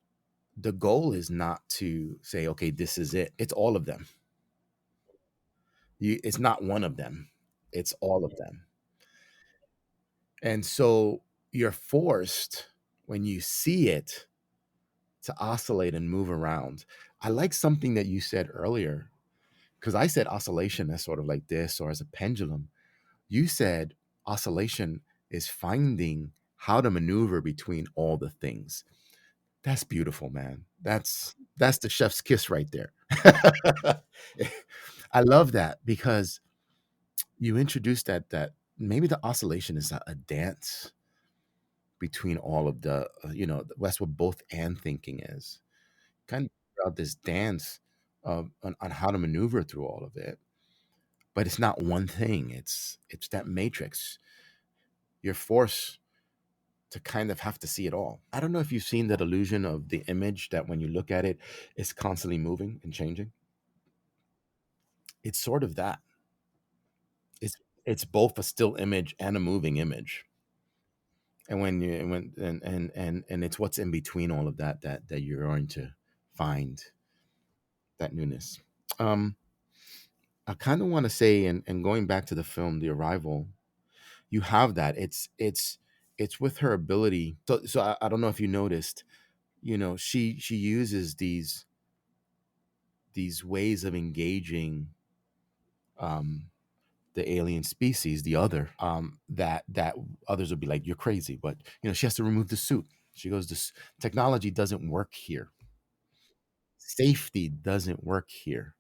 Speaker 3: the goal is not to say, okay, this is it. It's all of them. It's not one of them. It's all of them. And so you're forced, when you see it, to oscillate and move around. I like something that you said earlier, because I said oscillation as sort of like this or as a pendulum. You said oscillation is finding how to maneuver between all the things. That's beautiful, man. That's the chef's kiss right there. I love that, because you introduced that maybe the oscillation is a dance between all of the that's what both and thinking is, kind of about this dance on how to maneuver through all of it. But it's not one thing. It's that matrix. You're forced to kind of have to see it all. I don't know if you've seen that illusion of the image that when you look at it, it's constantly moving and changing. It's sort of that. It's both a still image and a moving image. And it's what's in between all of that you're going to find that newness. Um, I kind of want to say, and going back to the film, The Arrival, you have that. It's with her ability. So I don't know if you noticed, she uses these ways of engaging um the alien species, the other, that others would be like, you're crazy. But she has to remove the suit. She goes, this technology doesn't work here. Safety doesn't work here.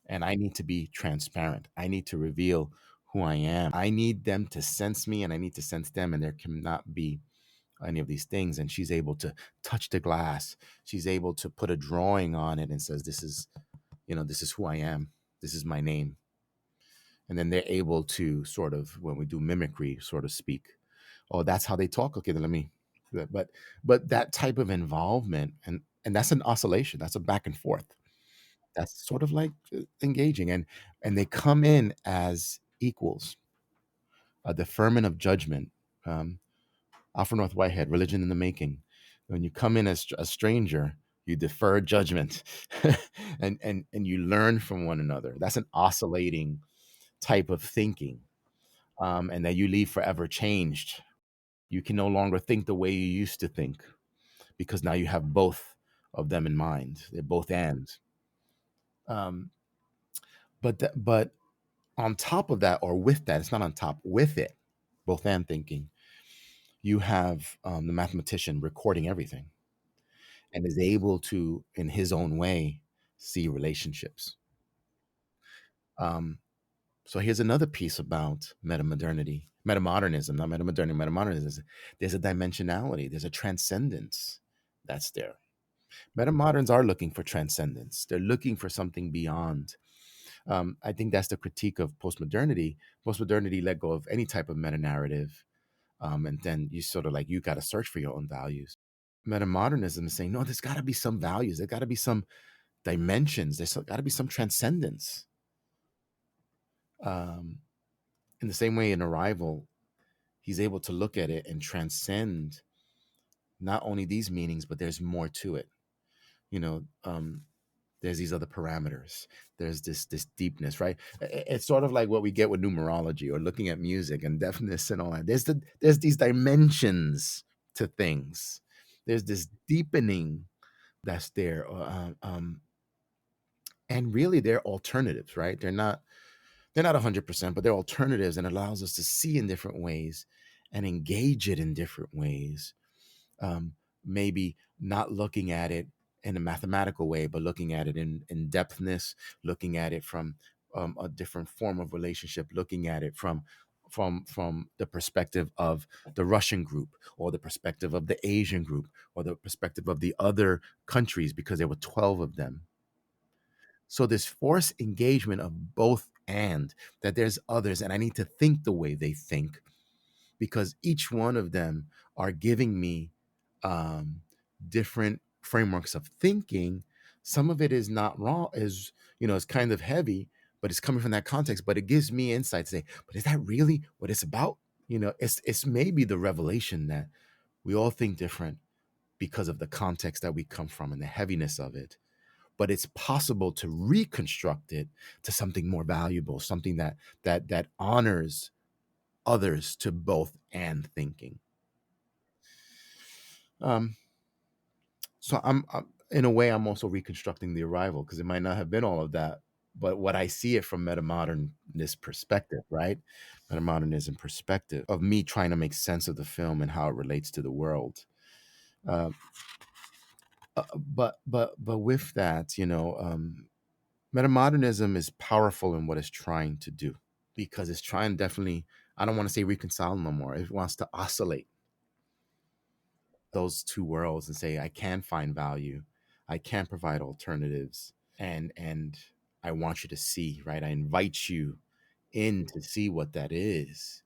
Speaker 3: And I need to be transparent. I need to reveal who I am. I need them to sense me and I need to sense them. And there cannot be any of these things. And she's able to touch the glass. She's able to put a drawing on it and says, this is who I am. This is my name. And then they're able to sort of, when we do mimicry, sort of speak. Oh, that's how they talk. Okay, then let me. But that type of involvement, and that's an oscillation. That's a back and forth. That's sort of like engaging, and they come in as equals. A deferment of judgment. Um, Alfred North Whitehead, Religion in the Making. When you come in as a stranger, you defer judgment, and you learn from one another. That's an oscillating type of thinking, and that you leave forever changed. You can no longer think the way you used to think, because now you have both of them in mind. They're both and. Um, but on top of that, or with that, it's not on top, with it, both and thinking, you have the mathematician recording everything and is able to, in his own way, see relationships. Um, so here's another piece about metamodernism, not metamodernity, metamodernism. There's a dimensionality, there's a transcendence that's there. Metamoderns are looking for transcendence. They're looking for something beyond. I think that's the critique of postmodernity. Postmodernity let go of any type of meta narrative, and then you sort of like, you got to search for your own values. Metamodernism is saying, no, there's got to be some values. There got to be some dimensions. There's got to be some transcendence. Um, in the same way, in Arrival, he's able to look at it and transcend not only these meanings, but there's more to it. You know, there's these other parameters. There's this deepness, right? It's sort of like what we get with numerology or looking at music and deafness and all that. There's these dimensions to things. There's this deepening that's there. And really they're alternatives, right? They're not 100%, but they're alternatives, and allows us to see in different ways and engage it in different ways. um, Maybe not looking at it in a mathematical way, but looking at it in depthness, looking at it from a different form of relationship, looking at it from the perspective of the Russian group, or the perspective of the Asian group, or the perspective of the other countries, because there were 12 of them. So this forced engagement of both, and that there's others, and I need to think the way they think, because each one of them are giving me um, different frameworks of thinking. Some of it is not wrong, is, it's kind of heavy, but it's coming from that context. But it gives me insight to say, but is that really what it's about? It's maybe the revelation that we all think different because of the context that we come from and the heaviness of it. But it's possible to reconstruct it to something more valuable, something that honors others to both and thinking. Um, so I'm in a way, I'm also reconstructing the arrival, because it might not have been all of that, but what I see it from metamodernist perspective, right? Metamodernism perspective of me trying to make sense of the film and how it relates to the world. Uh, but with that, metamodernism is powerful in what it's trying to do, because it's trying, definitely, I don't want to say reconcile no more. It wants to oscillate those two worlds and say, I can find value, I can provide alternatives, and I want you to see, right? I invite you in to see what that is,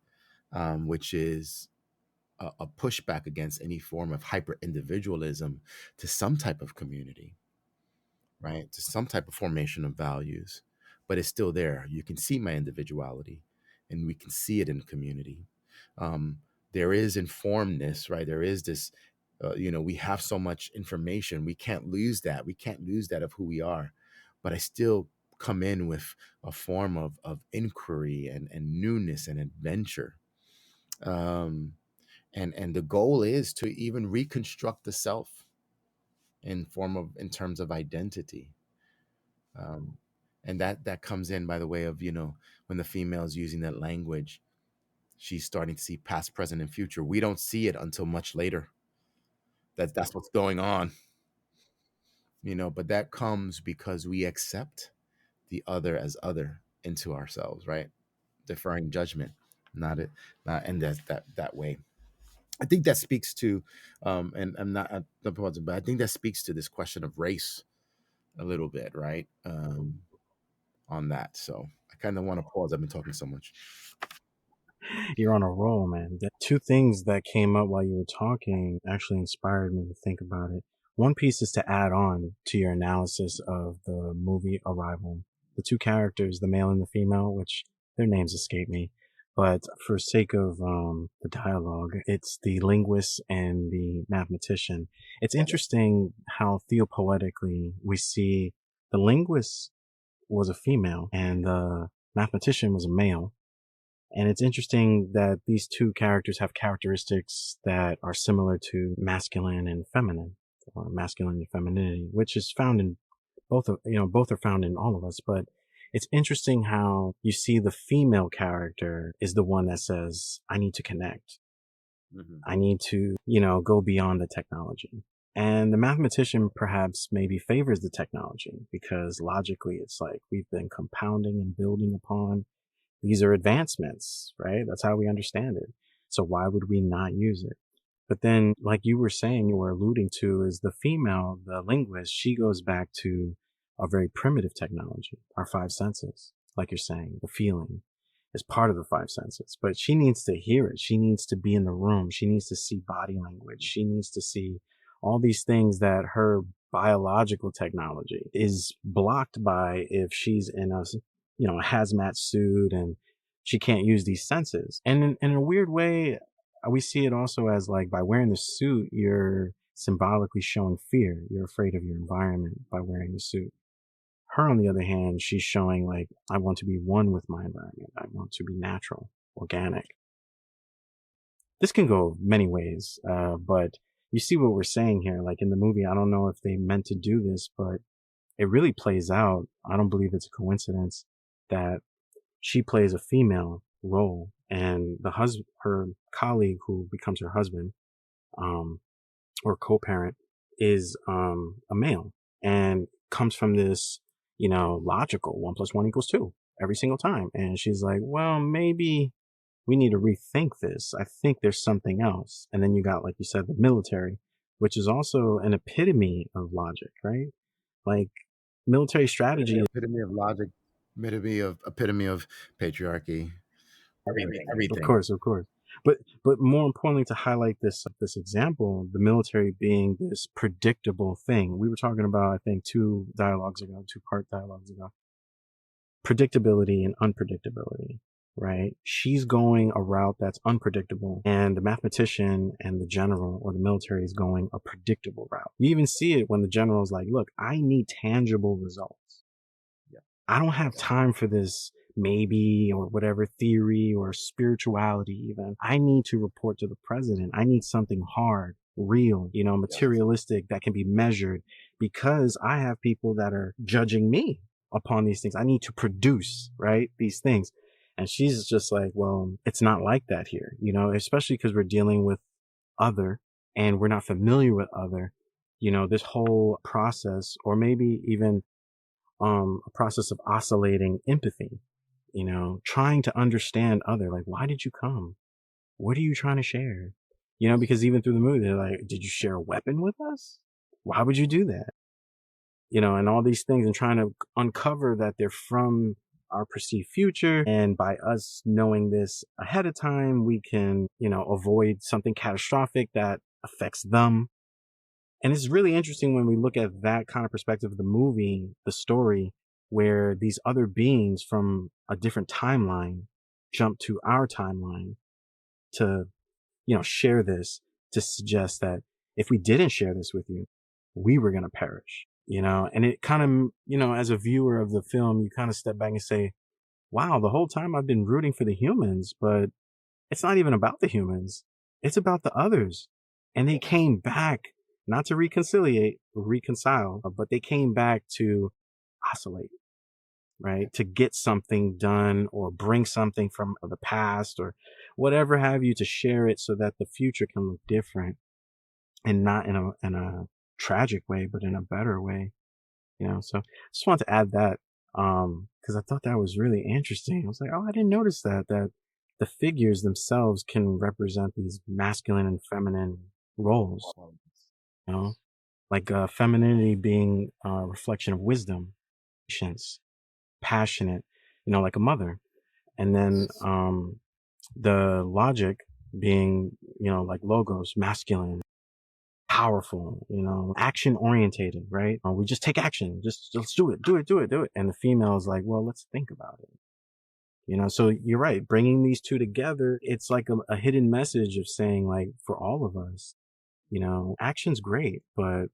Speaker 3: which is a pushback against any form of hyper individualism to some type of community, right? To some type of formation of values. But it's still there. You can see my individuality, and we can see it in community. Um, there is informedness, right? There is this, we have so much information. We can't lose that. We can't lose that of who we are. But I still come in with a form of inquiry and newness and adventure. Um, and the goal is to even reconstruct the self in terms of identity. um, and that comes in by the way of, when the female is using that language, she's starting to see past, present, and future. We don't see it until much later. That's what's going on, but that comes because we accept the other as other into ourselves, right? Deferring judgment, not it, not and that way. I think that speaks to, and I'm not, but I think that speaks to this question of race a little bit, right? On that. So I kind of want to pause. I've been talking so much.
Speaker 1: You're on a roll, man. The two things that came up while you were talking actually inspired me to think about it. One piece is to add on to your analysis of the movie Arrival. The two characters, the male and the female, which their names escape me, but for sake of the dialogue, it's the linguist and the mathematician. It's interesting how theopoetically we see the linguist was a female and the mathematician was a male. And it's interesting that these two characters have characteristics that are similar to masculine and feminine, or masculine and femininity, which is found in both are found in all of us. But it's interesting how you see the female character is the one that says, I need to connect. I need to, go beyond the technology. And the mathematician perhaps maybe favors the technology because logically it's like we've been compounding and building upon these are advancements, right? That's how we understand it. So why would we not use it? But then, like you were saying, you were alluding to, is the female, the linguist, she goes back to a very primitive technology, our five senses. Like you're saying, the feeling is part of the five senses, but she needs to hear it. She needs to be in the room. She needs to see body language. She needs to see all these things that her biological technology is blocked by if she's in a hazmat suit and she can't use these senses. And in a weird way, we see it also as like by wearing the suit, you're symbolically showing fear. You're afraid of your environment by wearing the suit. Her, on the other hand, she's showing like, I want to be one with my environment. I want to be natural, organic. This can go many ways, but you see what we're saying here. Like in the movie, I don't know if they meant to do this, but it really plays out. I don't believe it's a coincidence that she plays a female role, and her colleague who becomes her husband, um, or co-parent, is a male, and comes from this, logical 1 + 1 = 2 every single time. And she's like, well, maybe we need to rethink this. I think there's something else. And then you got, like you said, the military, which is also an epitome of logic, right? Like, military strategy.
Speaker 3: Epitome of logic, epitome of patriarchy,
Speaker 1: Of
Speaker 3: everything.
Speaker 1: course, of course. But more importantly, to highlight this example, the military being this predictable thing. We were talking about, I think, 2-part dialogues ago. Predictability and unpredictability, right? She's going a route that's unpredictable, and the mathematician and the general or the military is going a predictable route. You even see it when the general is like, look, I need tangible results. I don't have time for this maybe or whatever theory or spirituality even. I need to report to the president. I need something hard, real, materialistic, that can be measured, because I have people that are judging me upon these things. I need to produce, right? These things. And she's just like, well, it's not like that here, especially because we're dealing with other, and we're not familiar with other, this whole process, or maybe even a process of oscillating empathy, trying to understand other, like, why did you come? What are you trying to share? Because even through the movie, they're like, did you share a weapon with us? Why would you do that? And all these things, and trying to uncover that they're from our perceived future. And by us knowing this ahead of time, we can, avoid something catastrophic that affects them. And it's really interesting when we look at that kind of perspective of the movie, the story, where these other beings from a different timeline jump to our timeline to, share this, to suggest that if we didn't share this with you, we were going to perish, and it kind of, as a viewer of the film, you kind of step back and say, wow, the whole time I've been rooting for the humans, but it's not even about the humans. It's about the others. And they came back not to reconcile, but they came back to oscillate, right? To get something done or bring something from the past or whatever have you, to share it so that the future can look different, and not in a tragic way, but in a better way, So I just wanted to add that, because I thought that was really interesting. I was like, oh, I didn't notice that the figures themselves can represent these masculine and feminine roles, you know, like femininity being a reflection of wisdom, patience, passionate, like a mother. And then the logic being, like logos, masculine, powerful, action orientated, right? We just take action, just let's do it, do it, do it, do it. And the female is like, well, let's think about it. So you're right. Bringing these two together, it's like a hidden message of saying, like, for all of us, action's great, but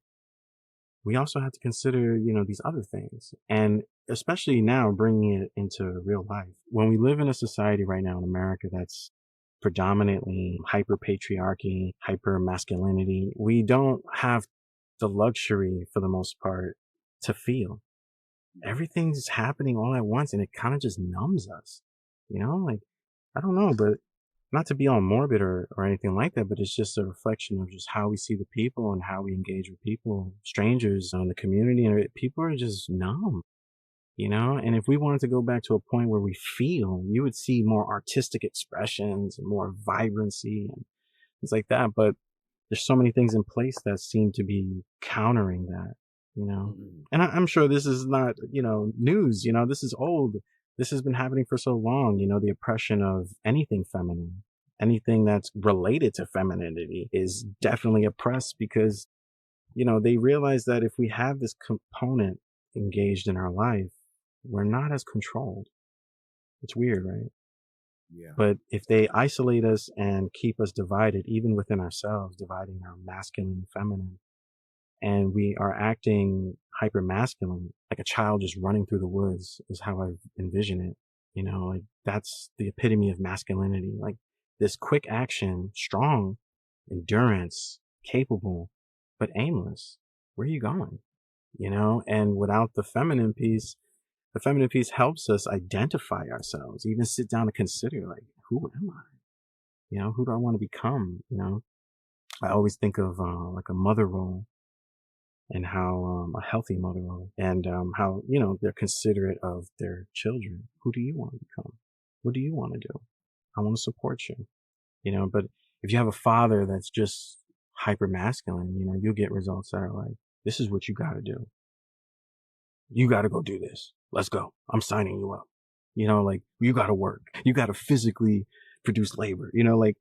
Speaker 1: we also have to consider, these other things. And especially now, bringing it into real life. When we live in a society right now in America that's predominantly hyper patriarchy, hyper masculinity, we don't have the luxury, for the most part, to feel. Everything's happening all at once, and it kind of just numbs us, like, I don't know, but not to be all morbid or anything like that, but it's just a reflection of just how we see the people and how we engage with people, strangers in the community, and people are just numb, and if we wanted to go back to a point where we feel, you would see more artistic expressions and more vibrancy and things like that. But there's so many things in place that seem to be countering that. And I'm sure this is not, news, this is old. This has been happening for so long, the oppression of anything feminine, anything that's related to femininity is definitely oppressed, because, they realize that if we have this component engaged in our life, we're not as controlled. It's weird, right?
Speaker 3: Yeah.
Speaker 1: But if they isolate us and keep us divided, even within ourselves, dividing our masculine and feminine, and we are acting hyper masculine, like a child just running through the woods, is how I envision it. Like, that's the epitome of masculinity. Like, this quick action, strong, endurance, capable, but aimless. Where are you going? and without the feminine piece helps us identify ourselves, even sit down and consider, like, who am I? Who do I want to become? I always think of like a mother role, and how a healthy mother role, and how they're considerate of their children. Who do you want to become? What do you want to do? I want to support you. But if you have a father that's just hyper masculine, you'll get results that are like, this is what you got to do. You got to go do this. Let's go. I'm signing you up. Like, you got to work. You got to physically produce labor. Like,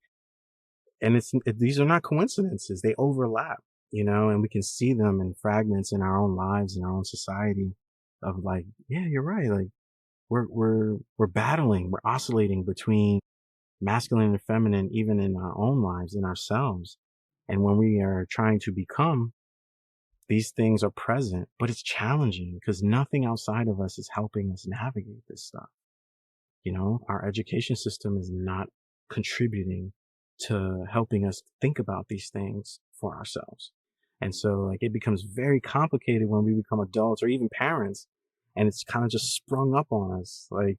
Speaker 1: and these are not coincidences. They overlap. And we can see them in fragments in our own lives, in our own society, of like, yeah, you're right. Like, we're battling, we're oscillating between masculine and feminine, even in our own lives, in ourselves. And when we are trying to become, these things are present, but it's challenging because nothing outside of us is helping us navigate this stuff. Our education system is not contributing to helping us think about these things for ourselves. And so, like, it becomes very complicated when we become adults or even parents, and it's kind of just sprung up on us. Like,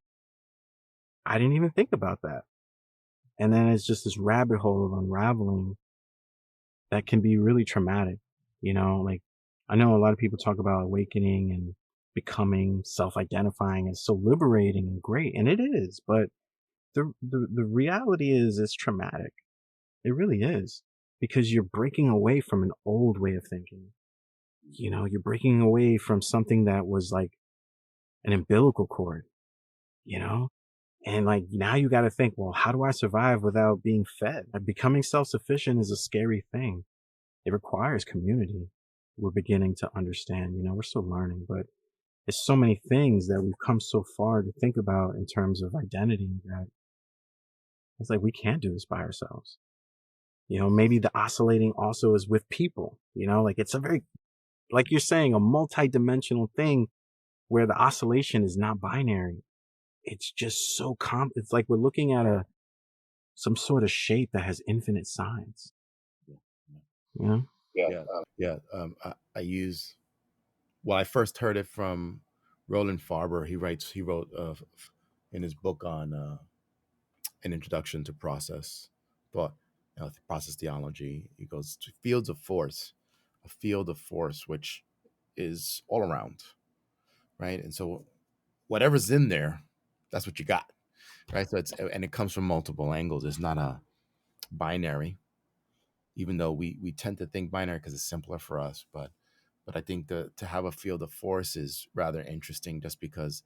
Speaker 1: I didn't even think about that. And then it's just this rabbit hole of unraveling that can be really traumatic. Like, I know a lot of people talk about awakening and becoming, self-identifying is so liberating and great, and it is, but the reality is it's traumatic. It really is, because you're breaking away from an old way of thinking. You're breaking away from something that was like an umbilical cord, you know? And like, now you got to think, well, how do I survive without being fed? Like, becoming self-sufficient is a scary thing. It requires community. We're beginning to understand, we're still learning, but there's so many things that we've come so far to think about in terms of identity that it's like, we can't do this by ourselves. Maybe the oscillating also is with people, like, it's a very, like you're saying, a multi-dimensional thing where the oscillation is not binary. It's just so it's like we're looking at some sort of shape that has infinite sides. You know?
Speaker 3: Yeah. I use, well, I first heard it from Roland Farber. He wrote in his book on an introduction to process thought, process theology. He goes to fields of force, a field of force which is all around, right? And so whatever's in there, that's what you got, right? So it comes from multiple angles. It's not a binary, even though we tend to think binary because it's simpler for us. But I think to have a field of force is rather interesting, just because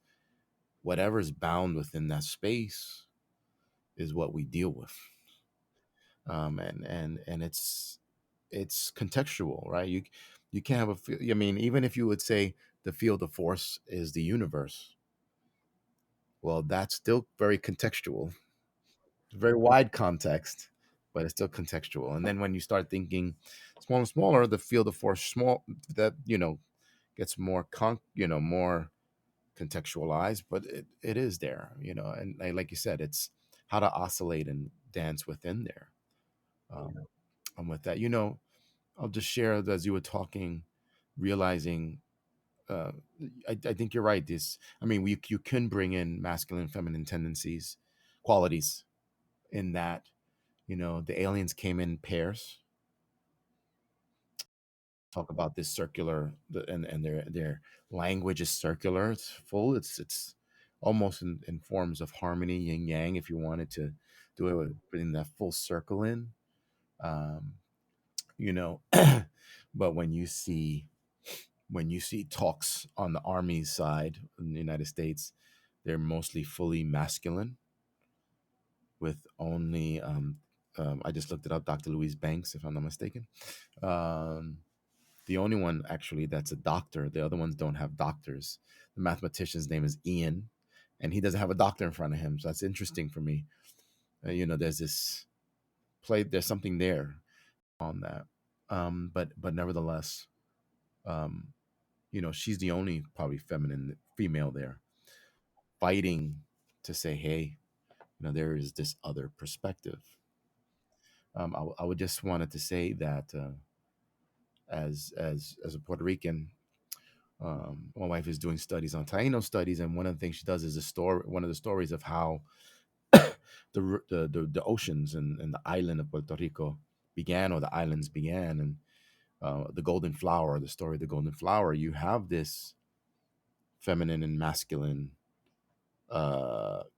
Speaker 3: whatever's bound within that space is what we deal with. And it's contextual, right? You can't have I mean, even if you would say the field of force is the universe, well, that's still very contextual, very wide context, but it's still contextual. And then when you start thinking smaller and smaller, the field of force small, that gets more more contextualized, but it is there, and like you said, it's how to oscillate and dance within there. um, and with that, I'll just share that as you were talking, realizing, uh, I think you're right. I mean, you can bring in masculine and feminine tendencies, qualities, in that, the aliens came in pairs. Talk about this circular, and their language is circular. It's full. It's almost in forms of harmony, yin yang. If you wanted to do it with bringing that full circle in, um, you know. But when you see talks on the army side in the United States, they're mostly fully masculine, with only I just looked it up, Dr. Louise Banks, if I'm not mistaken. Um, the only one actually that's a doctor. The other ones don't have doctors. The mathematician's name is Ian, and he doesn't have a doctor in front of him. So that's interesting for me. There's this play. There's something there on that. But nevertheless, um, she's the only probably feminine female there, fighting to say, hey, there is this other perspective. I would just wanted to say that, as a Puerto Rican, My wife is doing studies on Taino studies, and one of the things she does is a story. One of the stories of how the oceans and the island of Puerto Rico began, or the islands began, and the golden flower, the story of the golden flower. You have this feminine and masculine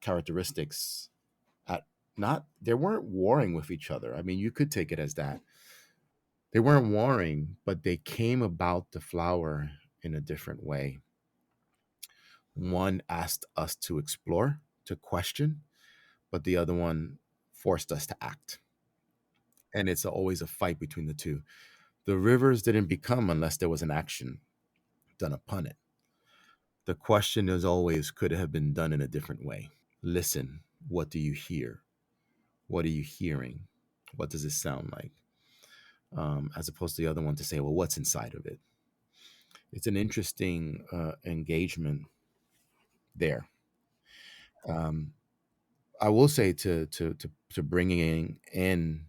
Speaker 3: characteristics at not they weren't warring with each other. I mean, you could take it as that. They weren't warring, but they came about the flower in a different way. One asked us to explore, to question, but the other one forced us to act. And it's always a fight between the two. The rivers didn't become unless there was an action done upon it. The question is always, could it have been done in a different way? Listen, what do you hear? What are you hearing? What does it sound like? As opposed to the other one to say, well, what's inside of it? It's an interesting engagement there. Um, I will say to bringing in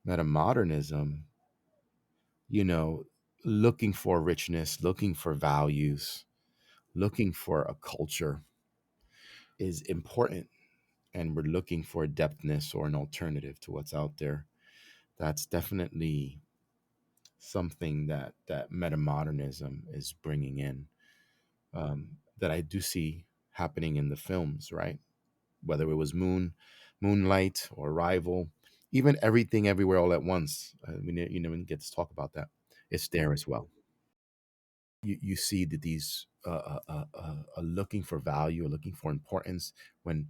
Speaker 3: metamodernism, you know, looking for richness, looking for values, looking for a culture is important, and we're looking for a depthness or an alternative to what's out there. That's definitely something that metamodernism is bringing in, that I do see happening in the films, right? Whether it was Moonlight or Rival, even Everything Everywhere All at Once. You know, we didn't get to talk about that. It's there as well. You see that these are looking for value, are looking for importance when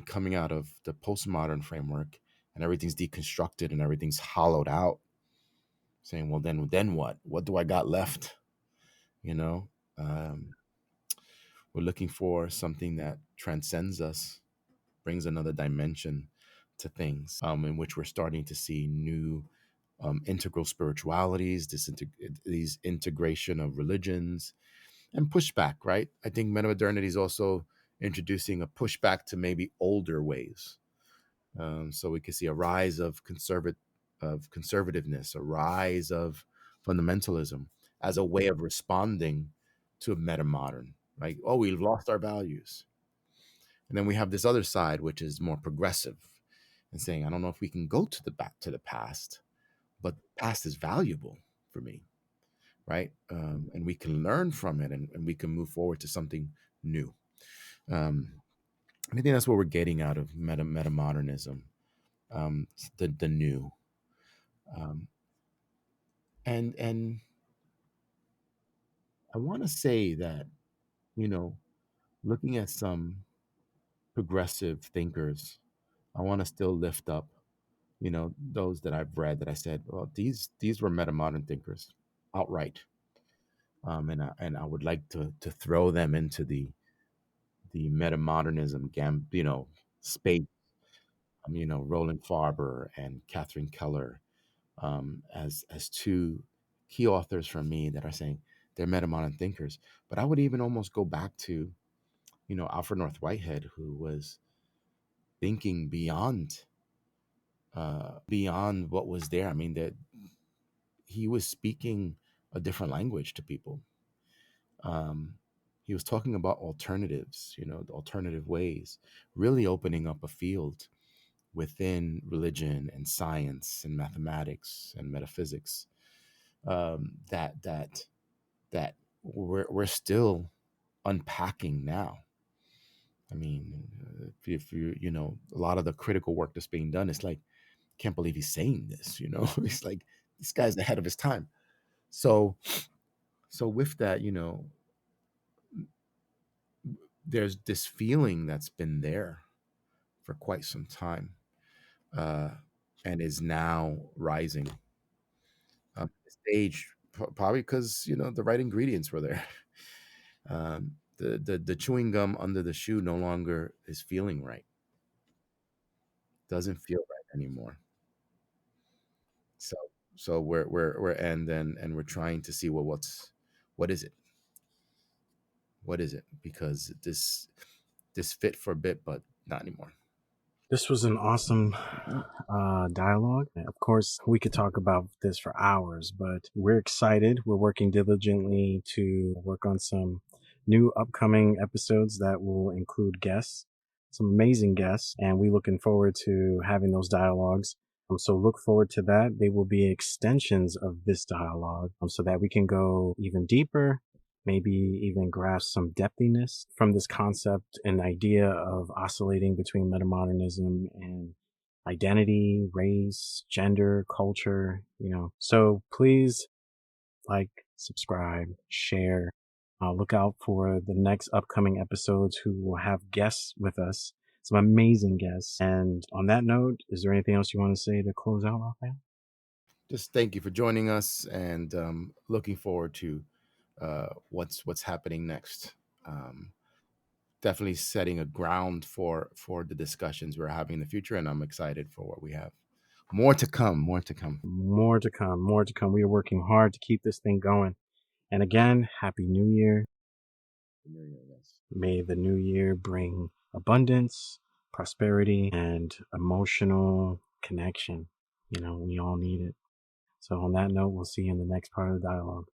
Speaker 3: coming out of the postmodern framework, and everything's deconstructed and everything's hollowed out, saying, well, then what do I got left? You know, um, we're looking for something that transcends us, brings another dimension to things, in which we're starting to see new integral spiritualities, these integration of religions and pushback, right? I think meta-modernity is also introducing a pushback to maybe older ways. So we can see a rise of conservativeness, a rise of fundamentalism as a way of responding to a meta modern. Like, oh, we've lost our values. And then we have this other side, which is more progressive and saying, I don't know if we can go to the back to the past, but past is valuable for me, right? And we can learn from it, and we can move forward to something new. Um, I think that's what we're getting out of meta modernism, the new, um, and I want to say that, you know, looking at some progressive thinkers, I want to still lift up, you know, those that I've read that I said, well, these were meta modern thinkers outright. And I would like to throw them into the meta modernism space. Roland Farber and Catherine Keller, as two key authors from me that are saying they're meta modern thinkers. But I would even almost go back to, Alfred North Whitehead, who was thinking beyond what was there. I mean, that he was speaking a different language to people. Um, he was talking about alternatives, the alternative ways, really opening up a field within religion and science and mathematics and metaphysics, that we're still unpacking now. I mean, if a lot of the critical work that's being done, it's like, can't believe he's saying this. It's like this guy's ahead of his time. So, with that, there's this feeling that's been there for quite some time, uh, and is now rising the stage, probably because the right ingredients were there. The chewing gum under the shoe no longer is feeling right. Doesn't feel right anymore. So we're and we're trying to see, well, what is it? What is it? Because this fit for a bit, but not anymore.
Speaker 1: This was an awesome dialogue. Of course, we could talk about this for hours, but we're excited. We're working diligently to work on some new upcoming episodes that will include guests, some amazing guests, and we're looking forward to having those dialogues. So look forward to that. They will be extensions of this dialogue so that we can go even deeper, maybe even grasp some depthiness from this concept and idea of oscillating between metamodernism and identity, race, gender, culture, So please like, subscribe, share. Look out for the next upcoming episodes who will have guests with us, some amazing guests. And on that note, is there anything else you want to say to close out, Raphael?
Speaker 3: Just thank you for joining us, and looking forward to what's happening next. Definitely setting a ground for the discussions we're having in the future, and I'm excited for what we have. More to come. More to come.
Speaker 1: More to come. More to come. We are working hard to keep this thing going. And again, Happy New Year.
Speaker 3: Yes.
Speaker 1: May the new year bring abundance, prosperity, and emotional connection. We all need it. So on that note, we'll see you in the next part of the dialogue.